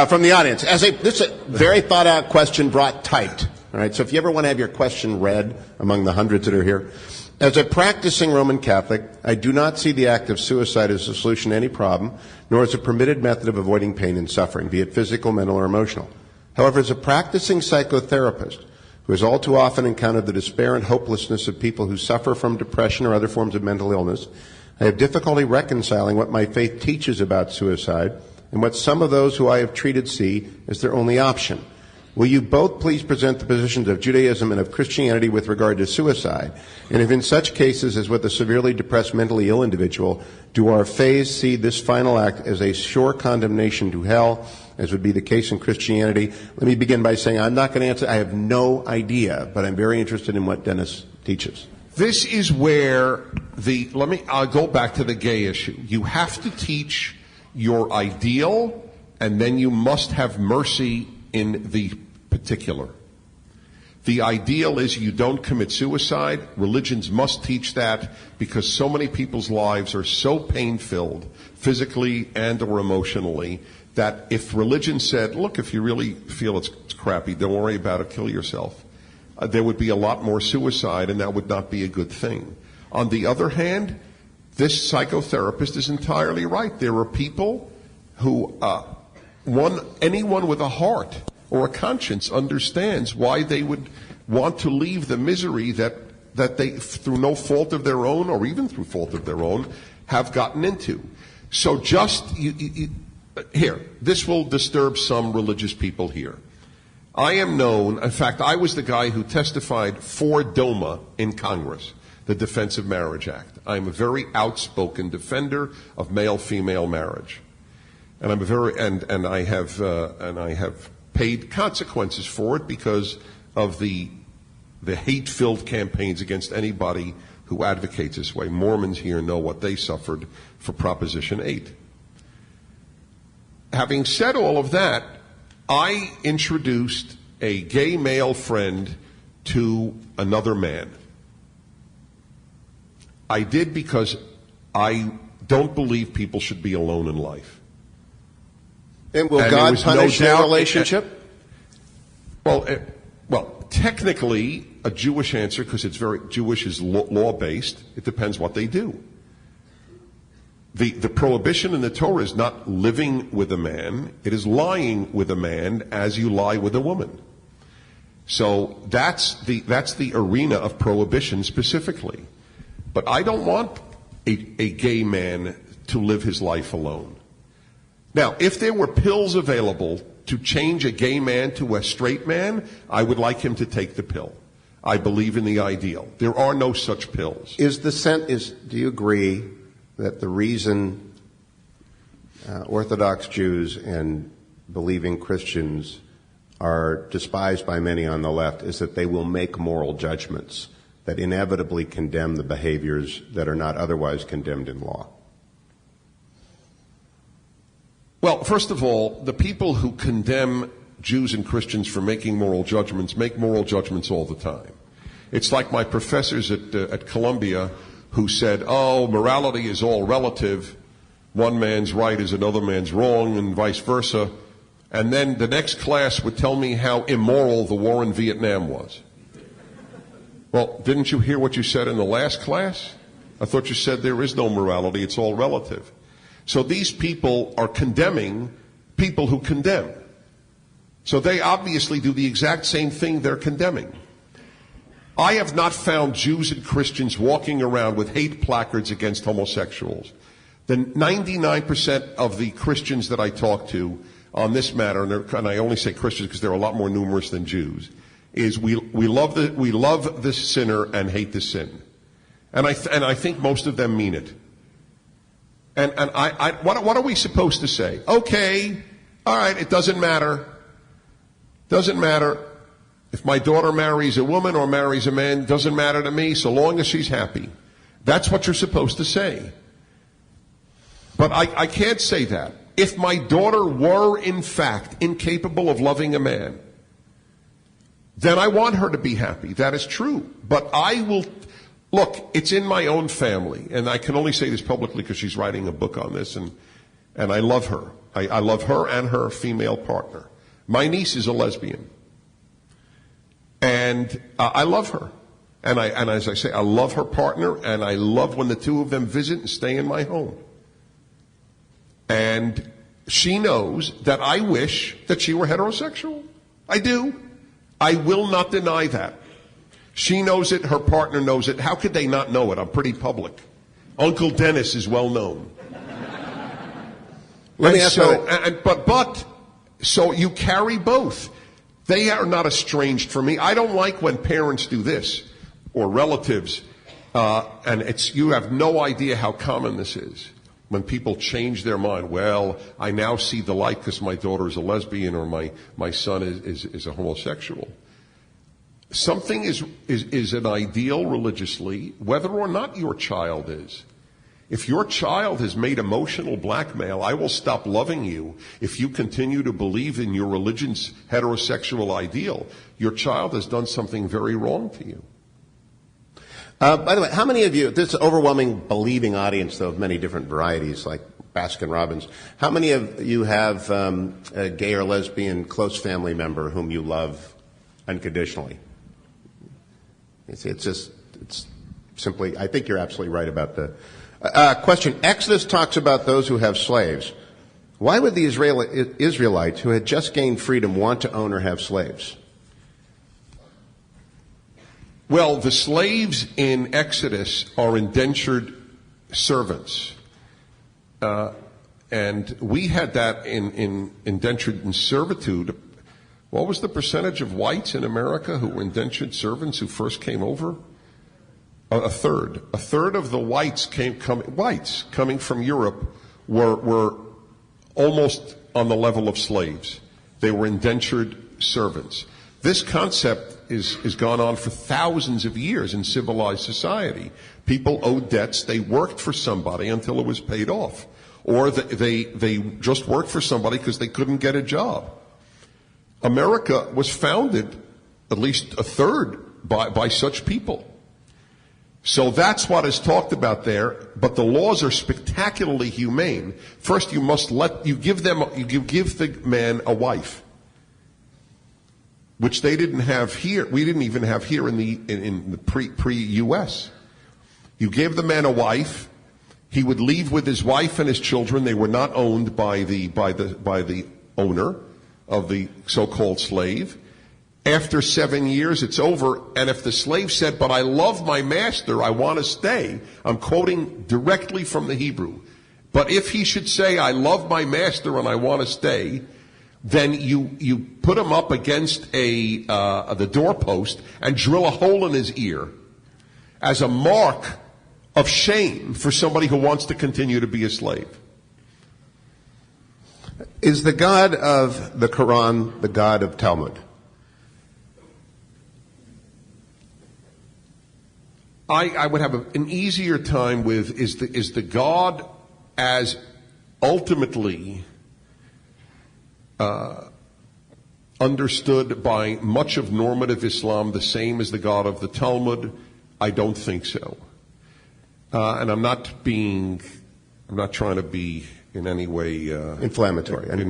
From the audience, this is a very thought out question brought typed. All right. So if you ever want to have your question read among the hundreds that are here. As a practicing Roman Catholic, I do not see the act of suicide as a solution to any problem, nor as a permitted method of avoiding pain and suffering, be it physical, mental, or emotional. However, as a practicing psychotherapist who has all too often encountered the despair and hopelessness of people who suffer from depression or other forms of mental illness, I have difficulty reconciling what my faith teaches about suicide and what some of those who I have treated see as their only option. Will you both please present the positions of Judaism and of Christianity with regard to suicide? And if in such cases as with a severely depressed, mentally ill individual, do our faiths see this final act as a sure condemnation to hell, as would be the case in Christianity? Let me begin by saying I'm not going to answer. I have no idea, but I'm very interested in what Dennis teaches. This is where I'll go back to the gay issue. You have to teach your ideal, and then you must have mercy in the particular. The ideal is you don't commit suicide. Religions must teach that because so many people's lives are so pain-filled, physically and or emotionally, that if religion said, look, if you really feel it's crappy, don't worry about it, kill yourself, there would be a lot more suicide, and that would not be a good thing. On the other hand, this psychotherapist is entirely right. There are people who, anyone with a heart or a conscience understands why they would want to leave the misery that they, through no fault of their own or even through fault of their own, have gotten into. So here, this will disturb some religious people here. I am known, in fact, I was the guy who testified for DOMA in Congress, the Defense of Marriage Act. I'm a very outspoken defender of male-female marriage. And I'm a very, and I have paid consequences for it because of the hate-filled campaigns against anybody who advocates this way. Mormons here know what they suffered for Proposition 8. Having said all of that, I introduced a gay male friend to another man. I did because I don't believe people should be alone in life. And will God punish their relationship? Well, technically, a Jewish answer, because it's very Jewish, is law-based. It depends what they do. The prohibition in the Torah is not living with a man. It is lying with a man as you lie with a woman. So that's the arena of prohibition specifically. But I don't want a gay man to live his life alone. Now, if there were pills available to change a gay man to a straight man, I would like him to take the pill. I believe in the ideal. There are no such pills. Do you agree that the reason Orthodox Jews and believing Christians are despised by many on the left is that they will make moral judgments that inevitably condemn the behaviors that are not otherwise condemned in law? Well, first of all, the people who condemn Jews and Christians for making moral judgments make moral judgments all the time. It's like my professors at Columbia who said, oh, morality is all relative. One man's right is another man's wrong, and vice versa. And then the next class would tell me how immoral the war in Vietnam was. Well, didn't you hear what you said in the last class? I thought you said there is no morality, it's all relative. So these people are condemning people who condemn. So they obviously do the exact same thing they're condemning. I have not found Jews and Christians walking around with hate placards against homosexuals. The 99% of the Christians that I talk to on this matter, and I only say Christians because they're a lot more numerous than Jews, is we love the sinner and hate the sin. And I think most of them mean it. And what are we supposed to say? Okay, all right, it doesn't matter. Doesn't matter. If my daughter marries a woman or marries a man, doesn't matter to me so long as she's happy. That's what you're supposed to say. But I can't say that. If my daughter were, in fact, incapable of loving a man, then I want her to be happy. That is true. But I will... Look, it's in my own family, and I can only say this publicly because she's writing a book on this, and I love her. I love her and her female partner. My niece is a lesbian. And I love her. And as I say, I love her partner, and I love when the two of them visit and stay in my home. And she knows that I wish that she were heterosexual. I do. I will not deny that. She knows it, her partner knows it. How could they not know it? I'm pretty public. Uncle Dennis is well known. So you carry both. They are not estranged from me. I don't like when parents do this, or relatives, and you have no idea how common this is. When people change their mind, well, I now see the light because my daughter is a lesbian or my son is a homosexual. Something is an ideal religiously, whether or not your child is. If your child has made emotional blackmail, I will stop loving you if you continue to believe in your religion's heterosexual ideal. Your child has done something very wrong to you. By the way, how many of you, this overwhelming believing audience, though, of many different varieties, like Baskin-Robbins, how many of you have a gay or lesbian close family member whom you love unconditionally? It's simply, I think you're absolutely right about the question. Exodus talks about those who have slaves. Why would the Israelites who had just gained freedom want to own or have slaves? Well, the slaves in Exodus are indentured servants. And we had that in indentured servitude. What was the percentage of whites in America who were indentured servants who first came over? A third. A third of the whites coming from Europe were almost on the level of slaves. They were indentured servants. This concept is gone on for thousands of years in civilized society. People owed debts. They worked for somebody until it was paid off. Or they just worked for somebody because they couldn't get a job. America was founded, at least a third, by such people. So that's what is talked about there, but the laws are spectacularly humane. First, you give the man a wife, which they didn't have here. We didn't even have here in the pre-US. You gave the man a wife. He would leave with his wife and his children. They were not owned by the owner of the so-called slave. After 7 years, it's over, and if the slave said, "But I love my master, I want to stay," I'm quoting directly from the Hebrew. But if he should say, "I love my master and I want to stay," then you put him up against the doorpost and drill a hole in his ear as a mark of shame for somebody who wants to continue to be a slave. Is the God of the Quran the God of Talmud? I would have an easier time with is the God as ultimately understood by much of normative Islam the same as the God of the Talmud? I don't think so. And I'm not trying to be in any way inflammatory. And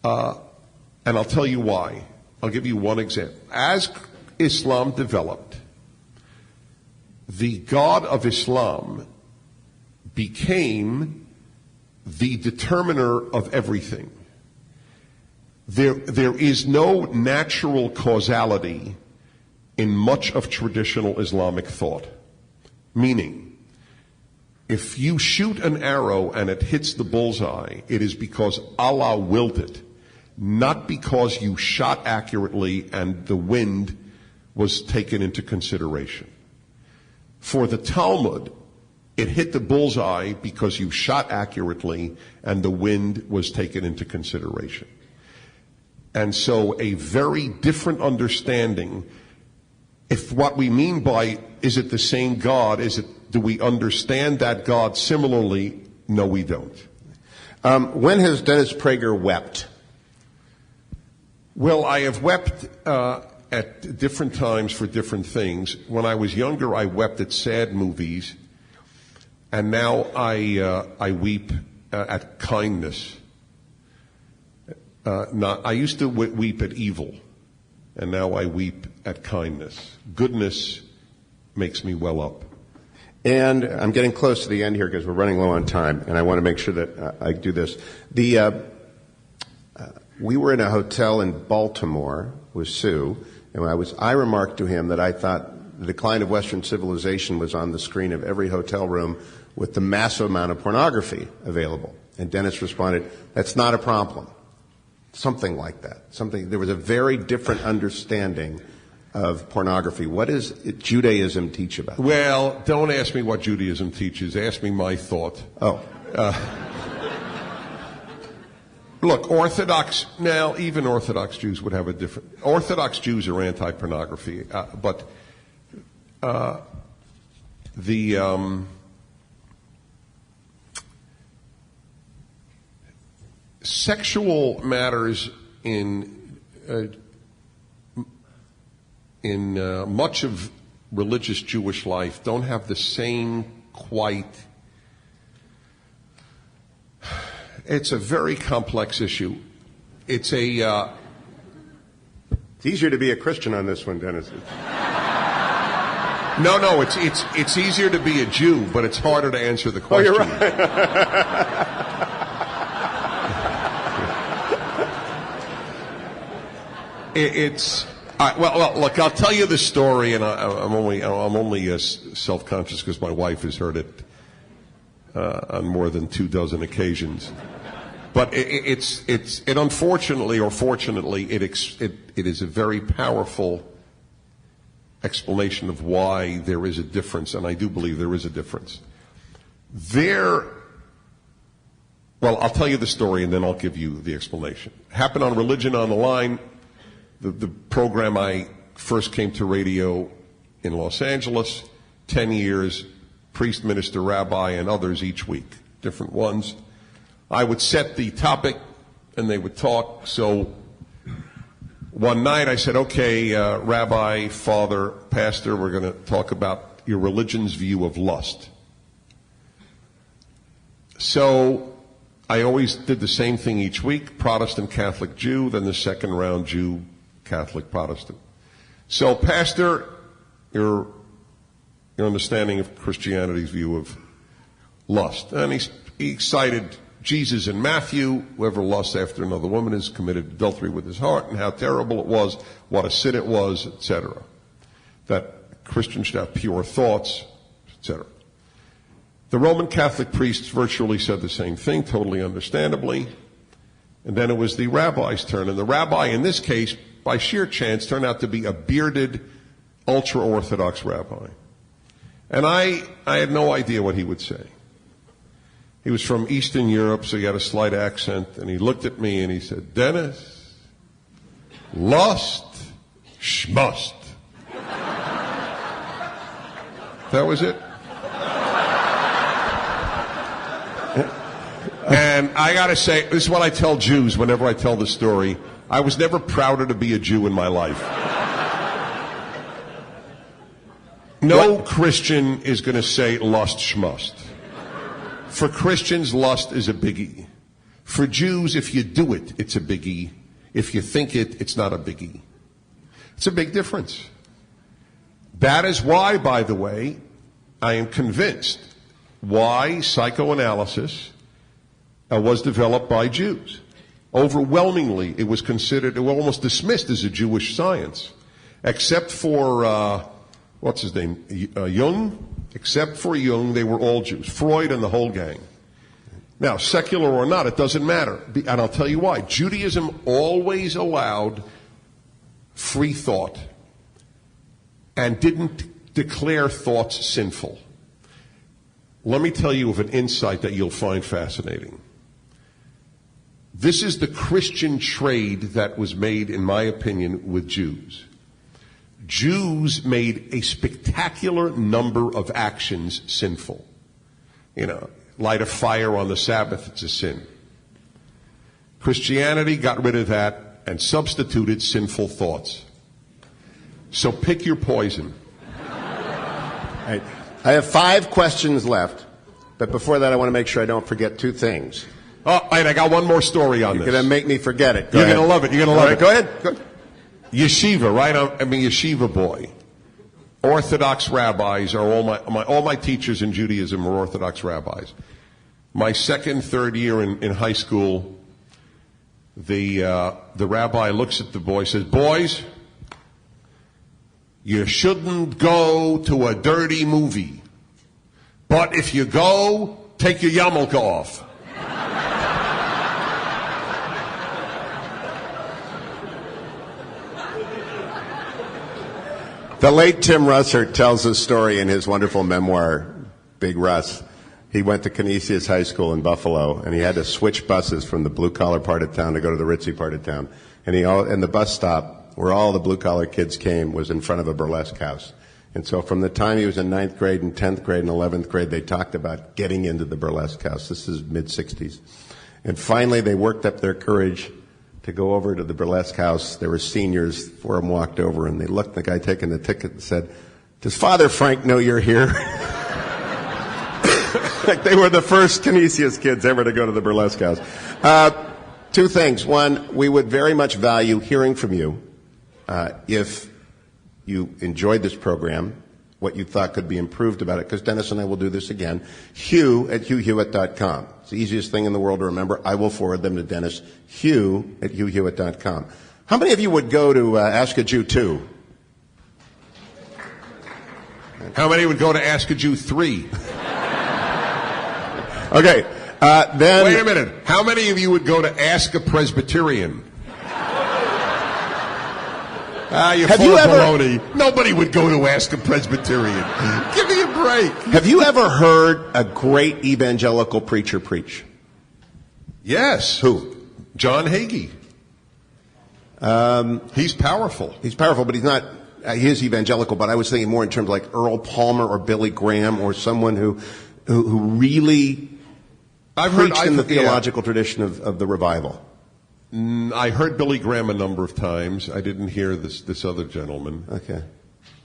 I'll tell you why. I'll give you one example. As Islam developed, the God of Islam became the determiner of everything. There is no natural causality in much of traditional Islamic thought. Meaning, if you shoot an arrow and it hits the bullseye, it is because Allah willed it, not because you shot accurately and the wind was taken into consideration. For the Talmud, it hit the bullseye because you shot accurately and the wind was taken into consideration. And so a very different understanding, if what we mean by is it the same God, do we understand that God similarly? No, we don't. When has Dennis Prager wept? Well, I have wept at different times for different things. When I was younger, I wept at sad movies, and now I weep at kindness. I used to weep at evil, and now I weep at kindness. Goodness makes me well up. And I'm getting close to the end here because we're running low on time, and I want to make sure that I do this. We were in a hotel in Baltimore with Sue, and I remarked to him that I thought the decline of Western civilization was on the screen of every hotel room with the massive amount of pornography available. And Dennis responded, "That's not a problem." Something like that. There was a very different understanding of pornography. What does Judaism teach about it? Well, don't ask me what Judaism teaches. Ask me my thought. Oh. Look, even Orthodox Jews would have a different... Orthodox Jews are anti-pornography, but sexual matters in much of religious Jewish life don't have the same quite... It's a very complex issue. It's easier to be a Christian on this one, Dennis. No, it's easier to be a Jew, but it's harder to answer the question. Oh, you're right. Well, look, I'll tell you the story, and I'm only self-conscious because my wife has heard it on more than 24 occasions. But it unfortunately or fortunately, it is a very powerful explanation of why there is a difference, and I do believe there is a difference. Well, I'll tell you the story and then I'll give you the explanation. Happened on Religion on the Line, the program I first came to radio in Los Angeles, 10 years, priest, minister, rabbi, and others each week, different ones. I would set the topic and they would talk. So one night I said, okay, rabbi, father, pastor, we're going to talk about your religion's view of lust. So I always did the same thing each week, Protestant, Catholic, Jew, then the second round, Jew, Catholic, Protestant. So, pastor, your understanding of Christianity's view of lust. And he cited Jesus in Matthew, whoever lusts after another woman has committed adultery with his heart, and how terrible it was, what a sin it was, etc. That Christians should have pure thoughts, etc. The Roman Catholic priests virtually said the same thing, totally understandably. And then it was the rabbi's turn. And the rabbi, in this case, by sheer chance, turned out to be a bearded, ultra-Orthodox rabbi. And I had no idea what he would say. He was from Eastern Europe, so he had a slight accent. And he looked at me and he said, Dennis, lust, schmust. That was it. And I got to say, this is what I tell Jews whenever I tell the story. I was never prouder to be a Jew in my life. No Christian is going to say lust schmust. For Christians, lust is a biggie. For Jews, if you do it, it's a biggie. If you think it, it's not a biggie. It's a big difference. That is why, by the way, I am convinced why psychoanalysis was developed by Jews. Overwhelmingly, it was considered, it was almost dismissed as a Jewish science, except for, what's his name, Jung? Except for Jung, they were all Jews. Freud and the whole gang. Now, secular or not, it doesn't matter. And I'll tell you why. Judaism always allowed free thought and didn't declare thoughts sinful. Let me tell you of an insight that you'll find fascinating. This is the Christian trade that was made, in my opinion, with Jews. Jews made a spectacular number of actions sinful. You know, light a fire on the Sabbath, it's a sin. Christianity got rid of that and substituted sinful thoughts. So pick your poison. I have 5 questions left, but before that I want to make sure I don't forget 2 things. Oh, and I got one more story on this. You're going to make me forget it. You're going to love it. You're going to love it. Go ahead. Go. Yeshiva, right? I'm a yeshiva boy. Orthodox rabbis are all my teachers in Judaism are Orthodox rabbis. My second, third year in high school, the rabbi looks at the boys, says, "Boys, you shouldn't go to a dirty movie, but if you go, take your yarmulke off." The late Tim Russert tells a story in his wonderful memoir, Big Russ. He went to Canisius High School in Buffalo, and he had to switch buses from the blue-collar part of town to go to the ritzy part of town. And the bus stop, where all the blue-collar kids came, was in front of a burlesque house. And so from the time he was in 9th grade and 10th grade and 11th grade, they talked about getting into the burlesque house. This is mid-'60s. And finally, they worked up their courage to go over to the burlesque house. There were seniors. 4 of them walked over, and they looked at the guy taking the ticket and said, "Does Father Frank know you're here?" Like they were the first Canisius kids ever to go to the burlesque house. 2 things. One, we would very much value hearing from you if you enjoyed this program, what you thought could be improved about it, because Dennis and I will do this again. Hugh at HughHewitt.com. It's the easiest thing in the world to remember. I will forward them to Dennis. Hugh at HughHewitt.com. How many of you would go to Ask a Jew 2? How many would go to Ask a Jew 3? Okay. Then. Wait a minute. How many of you would go to Ask a Presbyterian? You're full of baloney. Nobody would go to Ask a Presbyterian. Give me a break. Have you ever heard a great evangelical preacher preach? Yes. Who? John Hagee. He's powerful. He's powerful, but he's not. He is evangelical, but I was thinking more in terms of like Earl Palmer or Billy Graham or someone who really preached in the theological tradition of the revival. I heard Billy Graham a number of times. I didn't hear this other gentleman. Okay.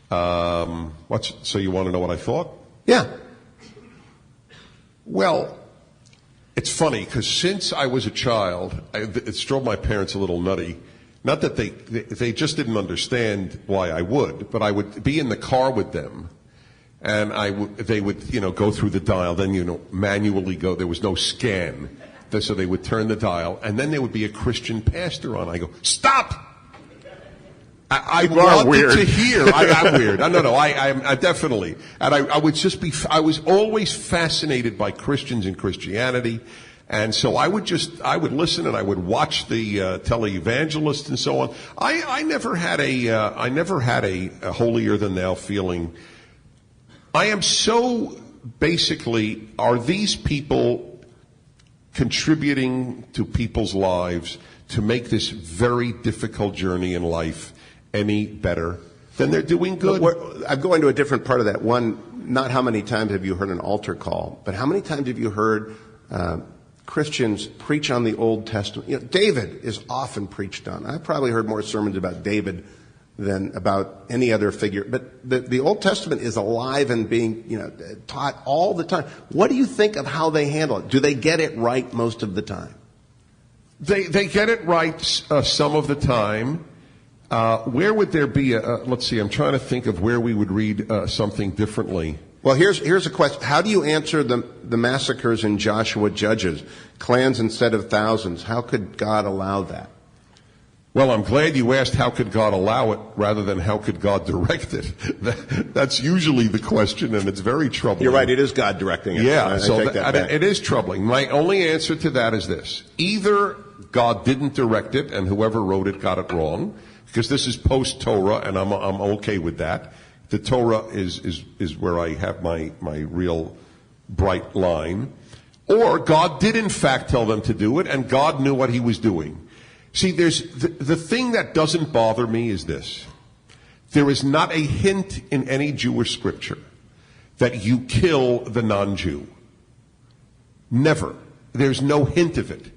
So you want to know what I thought? Yeah. Well, it's funny because since I was a child, it's drove my parents a little nutty. Not that they just didn't understand why I would, but I would be in the car with them, and they would go through the dial, then manually go. There was no scan. So they would turn the dial, and then there would be a Christian pastor on. I go, stop! I wanted to hear. I'm weird. No. I definitely. And I would just be. I was always fascinated by Christians and Christianity, and so I would listen and I would watch the televangelists and so on. I never had a holier than thou feeling. I am so basically. Are these people contributing to people's lives to make this very difficult journey in life any better? Then they're doing good. I'm going to a different part of that. One, not how many times have you heard an altar call, but how many times have you heard Christians preach on the Old Testament? David is often preached on. I've probably heard more sermons about David than about any other figure. But the Old Testament is alive and being, taught all the time. What do you think of how they handle it? Do they get it right most of the time? They get it right some of the time. Where would there be let's see, I'm trying to think of where we would read something differently. Well, here's a question. How do you answer the massacres in Joshua Judges? Clans instead of thousands. How could God allow that? Well, I'm glad you asked how could God allow it rather than how could God direct it. That's usually the question, and it's very troubling. You're right, it is God directing it. Yeah, I take that back. It is troubling. My only answer to that is this. Either God didn't direct it and whoever wrote it got it wrong, because this is post-Torah, and I'm okay with that. The Torah is where I have my real bright line. Or God did in fact tell them to do it, and God knew what he was doing. See, there's the thing that doesn't bother me is this. There is not a hint in any Jewish scripture that you kill the non-Jew. Never. There's no hint of it.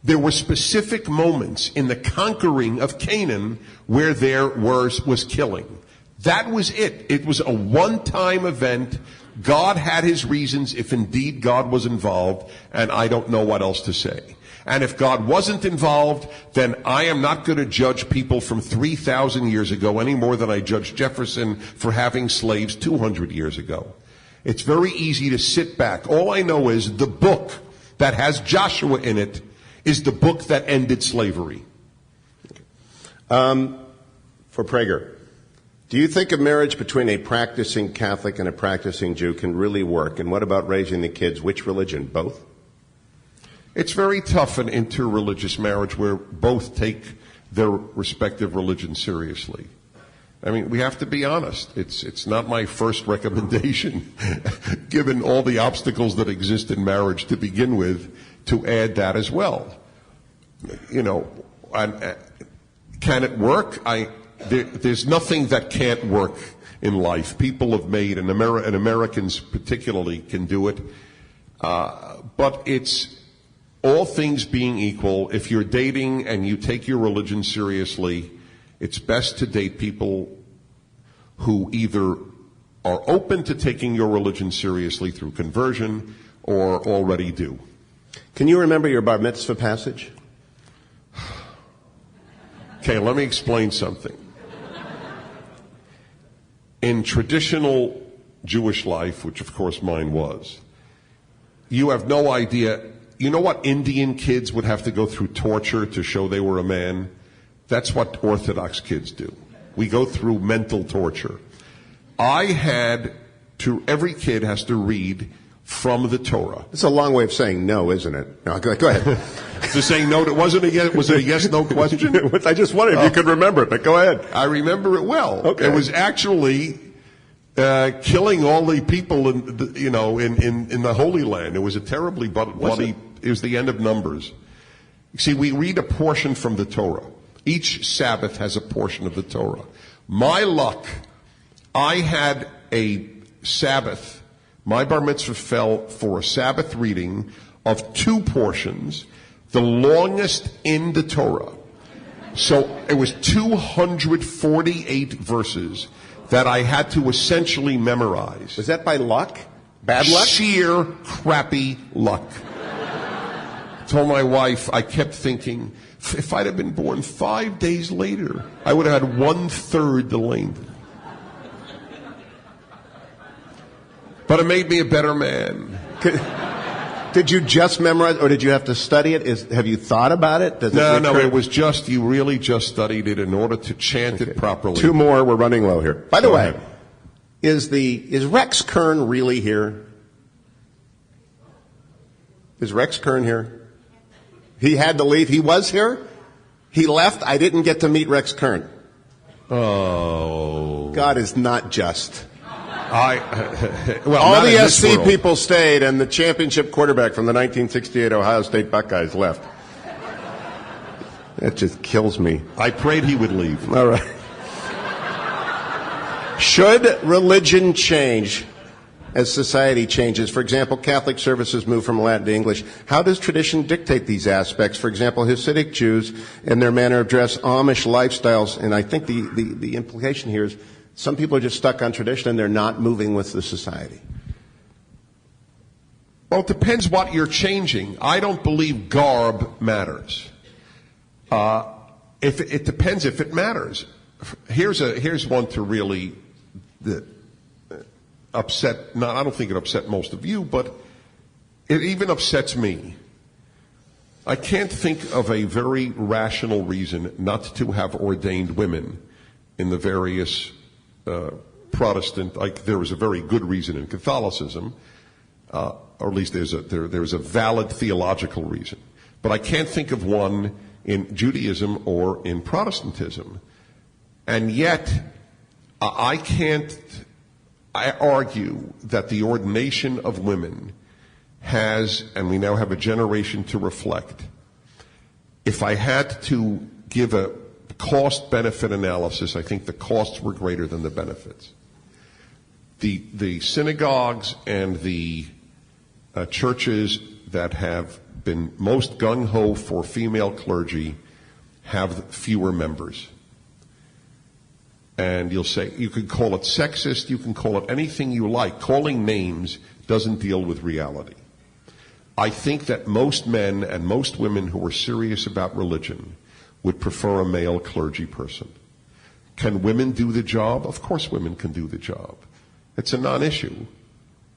There were specific moments in the conquering of Canaan where there was killing. That was it. It was a one-time event. God had his reasons if indeed God was involved, and I don't know what else to say. And if God wasn't involved, then I am not going to judge people from 3,000 years ago any more than I judged Jefferson for having slaves 200 years ago. It's very easy to sit back. All I know is the book that has Joshua in it is the book that ended slavery. For Prager, do you think a marriage between a practicing Catholic and a practicing Jew can really work? And what about raising the kids? Which religion? Both? It's very tough, an interreligious marriage where both take their respective religion seriously. I mean, we have to be honest. It's not my first recommendation, given all the obstacles that exist in marriage to begin with, to add that as well. Can it work? There's nothing that can't work in life. People have made, and Americans particularly can do it. But it's, all things being equal, if you're dating and you take your religion seriously, it's best to date people who either are open to taking your religion seriously through conversion or already do. Can you remember your bar mitzvah passage? Okay, let me explain something. In traditional Jewish life, which of course mine was, you have no idea. You know what Indian kids would have to go through torture to show they were a man? That's what Orthodox kids do. We go through mental torture. Every kid has to read from the Torah. It's a long way of saying no, isn't it? No, go ahead. So saying no, was it a yes-no question? I just wondered if you could remember it, but go ahead. I remember it well. Okay. It was actually killing all the people in the Holy Land. It was a terribly bloody. It was the end of Numbers. You see, we read a portion from the Torah. Each Sabbath has a portion of the Torah. My luck, I had a Sabbath. My bar mitzvah fell for a Sabbath reading of 2 portions, the longest in the Torah. So it was 248 verses that I had to essentially memorize. Was that by luck? Bad luck? Sheer crappy luck. I told my wife, I kept thinking, if I'd have been born 5 days later, I would have had 1/3 the length. But it made me a better man. Did you just memorize, or did you have to study it? Have you thought about it? No, it was just, you really just studied it in order to chant it properly. 2 more, we're running low here. By the way, is Rex Kern really here? Is Rex Kern here? He had to leave. He was here. He left. I didn't get to meet Rex Kern. Oh. God is not just. Well, all the SC people stayed, and the championship quarterback from the 1968 Ohio State Buckeyes left. That just kills me. I prayed he would leave. All right. Should religion change as society changes? For example, Catholic services move from Latin to English. How does tradition dictate these aspects? For example, Hasidic Jews and their manner of dress, Amish lifestyles, and I think the implication here is some people are just stuck on tradition and they're not moving with the society. Well, it depends what you're changing. I don't believe garb matters. If it depends if it matters. Here's one to really upset. I don't think it upset most of you, but it even upsets me. I can't think of a very rational reason not to have ordained women in the various Protestant. Like there is a very good reason in Catholicism, or at least there's a valid theological reason. But I can't think of one in Judaism or in Protestantism. And yet, I argue that the ordination of women has, and we now have a generation to reflect. If I had to give a cost-benefit analysis, I think the costs were greater than the benefits. The synagogues and the churches that have been most gung-ho for female clergy have fewer members. And you'll say, you could call it sexist, you can call it anything you like. Calling names doesn't deal with reality. I think that most men and most women who are serious about religion would prefer a male clergy person. Can women do the job? Of course women can do the job. It's a non-issue.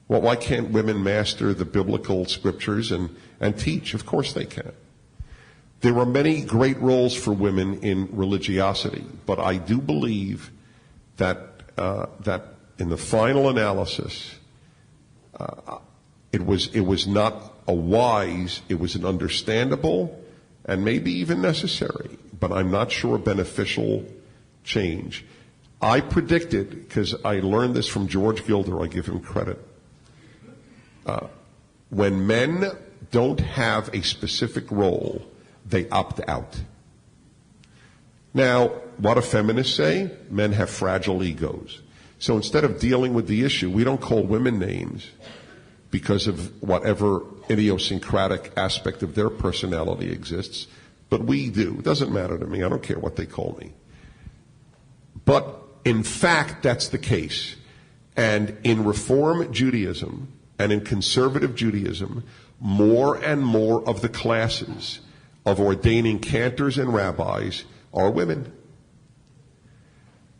Well, why can't women master the biblical scriptures and teach? Of course they can. There are many great roles for women in religiosity, but I do believe that in the final analysis, it was not a wise, it was an understandable and maybe even necessary, but I'm not sure beneficial change. I predicted, because I learned this from George Gilder, I give him credit, when men don't have a specific role, they opt out. Now, what do feminists say? Men have fragile egos. So instead of dealing with the issue, we don't call women names because of whatever idiosyncratic aspect of their personality exists, but we do. It doesn't matter to me. I don't care what they call me. But in fact, that's the case. And in Reform Judaism and in conservative Judaism, more and more of the classes of ordaining cantors and rabbis are women.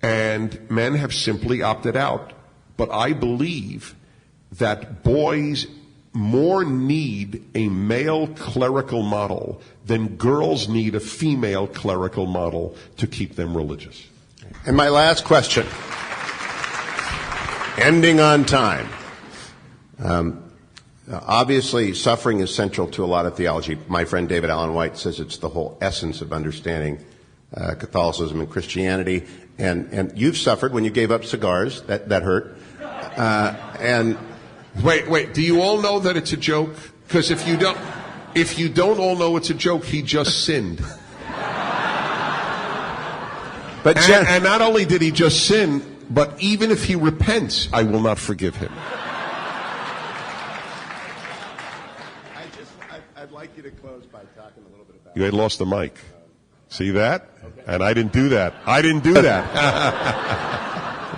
And men have simply opted out. But I believe that boys more need a male clerical model than girls need a female clerical model to keep them religious. And my last question, ending on time. Obviously, suffering is central to a lot of theology. My friend David Allen White says it's the whole essence of understanding Catholicism and Christianity. And you've suffered when you gave up cigars. That hurt. And wait. Do you all know that it's a joke? Because if you don't all know it's a joke, he just sinned. But and not only did he just sin, but even if he repents, I will not forgive him. I'd like you to close by talking a little bit about. You had lost the mic. See that? Okay. And I didn't do that.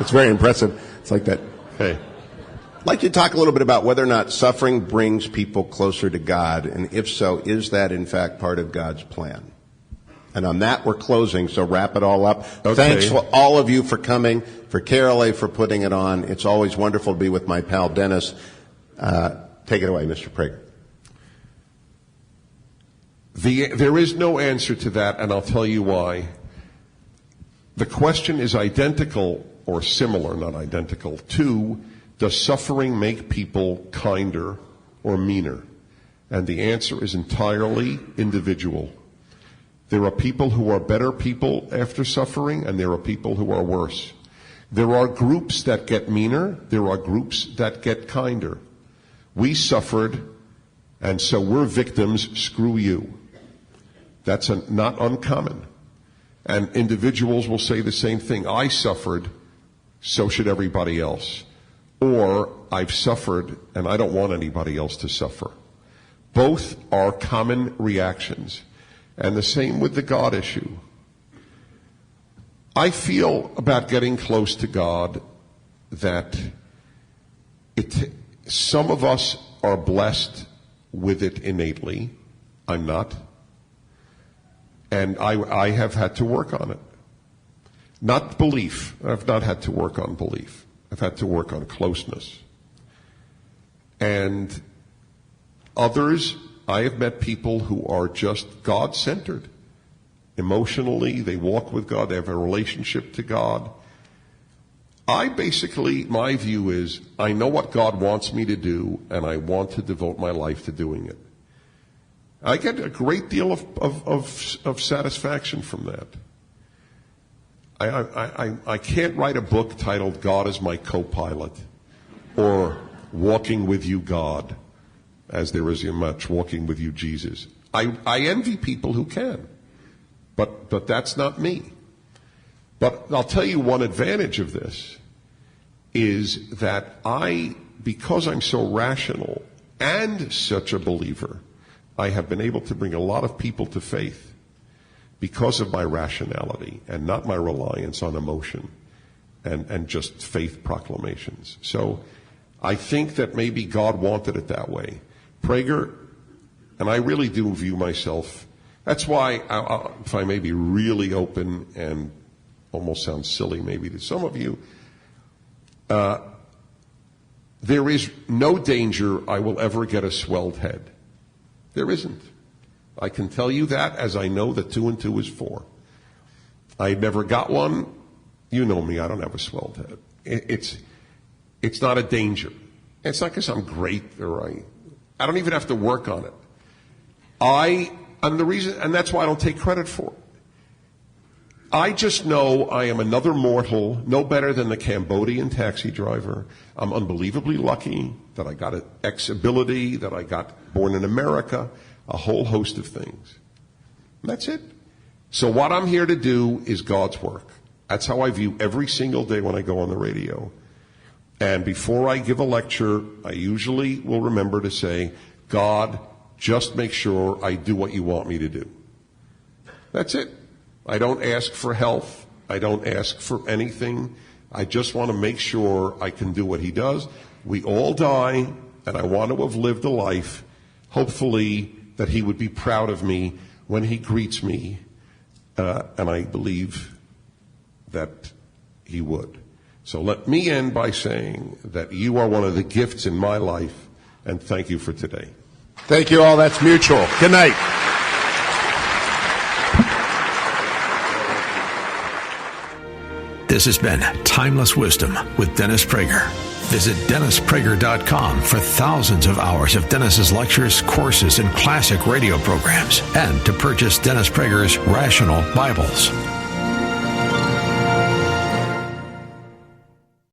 It's very impressive. It's like that. Hey. I'd like you to talk a little bit about whether or not suffering brings people closer to God, and if so, is that in fact part of God's plan? And on that, we're closing, so wrap it all up. Okay. Thanks for all of you for coming, for Carol A. for putting it on. It's always wonderful to be with my pal Dennis. Take it away, Mr. Prager. There is no answer to that, and I'll tell you why. The question is identical, or similar, not identical, to does suffering make people kinder or meaner? And the answer is entirely individual. There are people who are better people after suffering, and there are people who are worse. There are groups that get meaner. There are groups that get kinder. We suffered, and so we're victims. Screw you. That's not uncommon. And individuals will say the same thing. I suffered, so should everybody else. Or I've suffered, and I don't want anybody else to suffer. Both are common reactions. And the same with the God issue. I feel about getting close to God that some of us are blessed with it innately. I'm not. And I have had to work on it. Not belief. I've not had to work on belief. I've had to work on closeness. And others, I have met people who are just God-centered. Emotionally, they walk with God, they have a relationship to God. My view is, I know what God wants me to do, and I want to devote my life to doing it. I get a great deal of satisfaction from that. I can't write a book titled God is my co-pilot or Walking with You, God, as there is in much Walking with You, Jesus. I envy people who can, but that's not me. But I'll tell you one advantage of this is that because I'm so rational and such a believer, I have been able to bring a lot of people to faith because of my rationality and not my reliance on emotion and just faith proclamations. So I think that maybe God wanted it that way. Prager, and I really do view myself, that's why, if I may be really open and almost sound silly maybe to some of you, there is no danger I will ever get a swelled head. There isn't. I can tell you that as I know that 2 and 2 is 4. I never got one. You know me, I don't have a swelled head. It's not a danger. It's not because I'm great or I don't even have to work on it. And that's why I don't take credit for it. I just know I am another mortal, no better than the Cambodian taxi driver. I'm unbelievably lucky that I got an X ability, that I got born in America, a whole host of things. And that's it. So what I'm here to do is God's work. That's how I view every single day when I go on the radio. And before I give a lecture, I usually will remember to say, God, just make sure I do what you want me to do. That's it. I don't ask for health. I don't ask for anything. I just want to make sure I can do what he does. We all die, and I want to have lived a life, hopefully, that he would be proud of me when he greets me, and I believe that he would. So let me end by saying that you are one of the gifts in my life, and thank you for today. Thank you all. That's mutual. Good night. This has been Timeless Wisdom with Dennis Prager. Visit DennisPrager.com for thousands of hours of Dennis's lectures, courses, and classic radio programs, and to purchase Dennis Prager's Rational Bibles.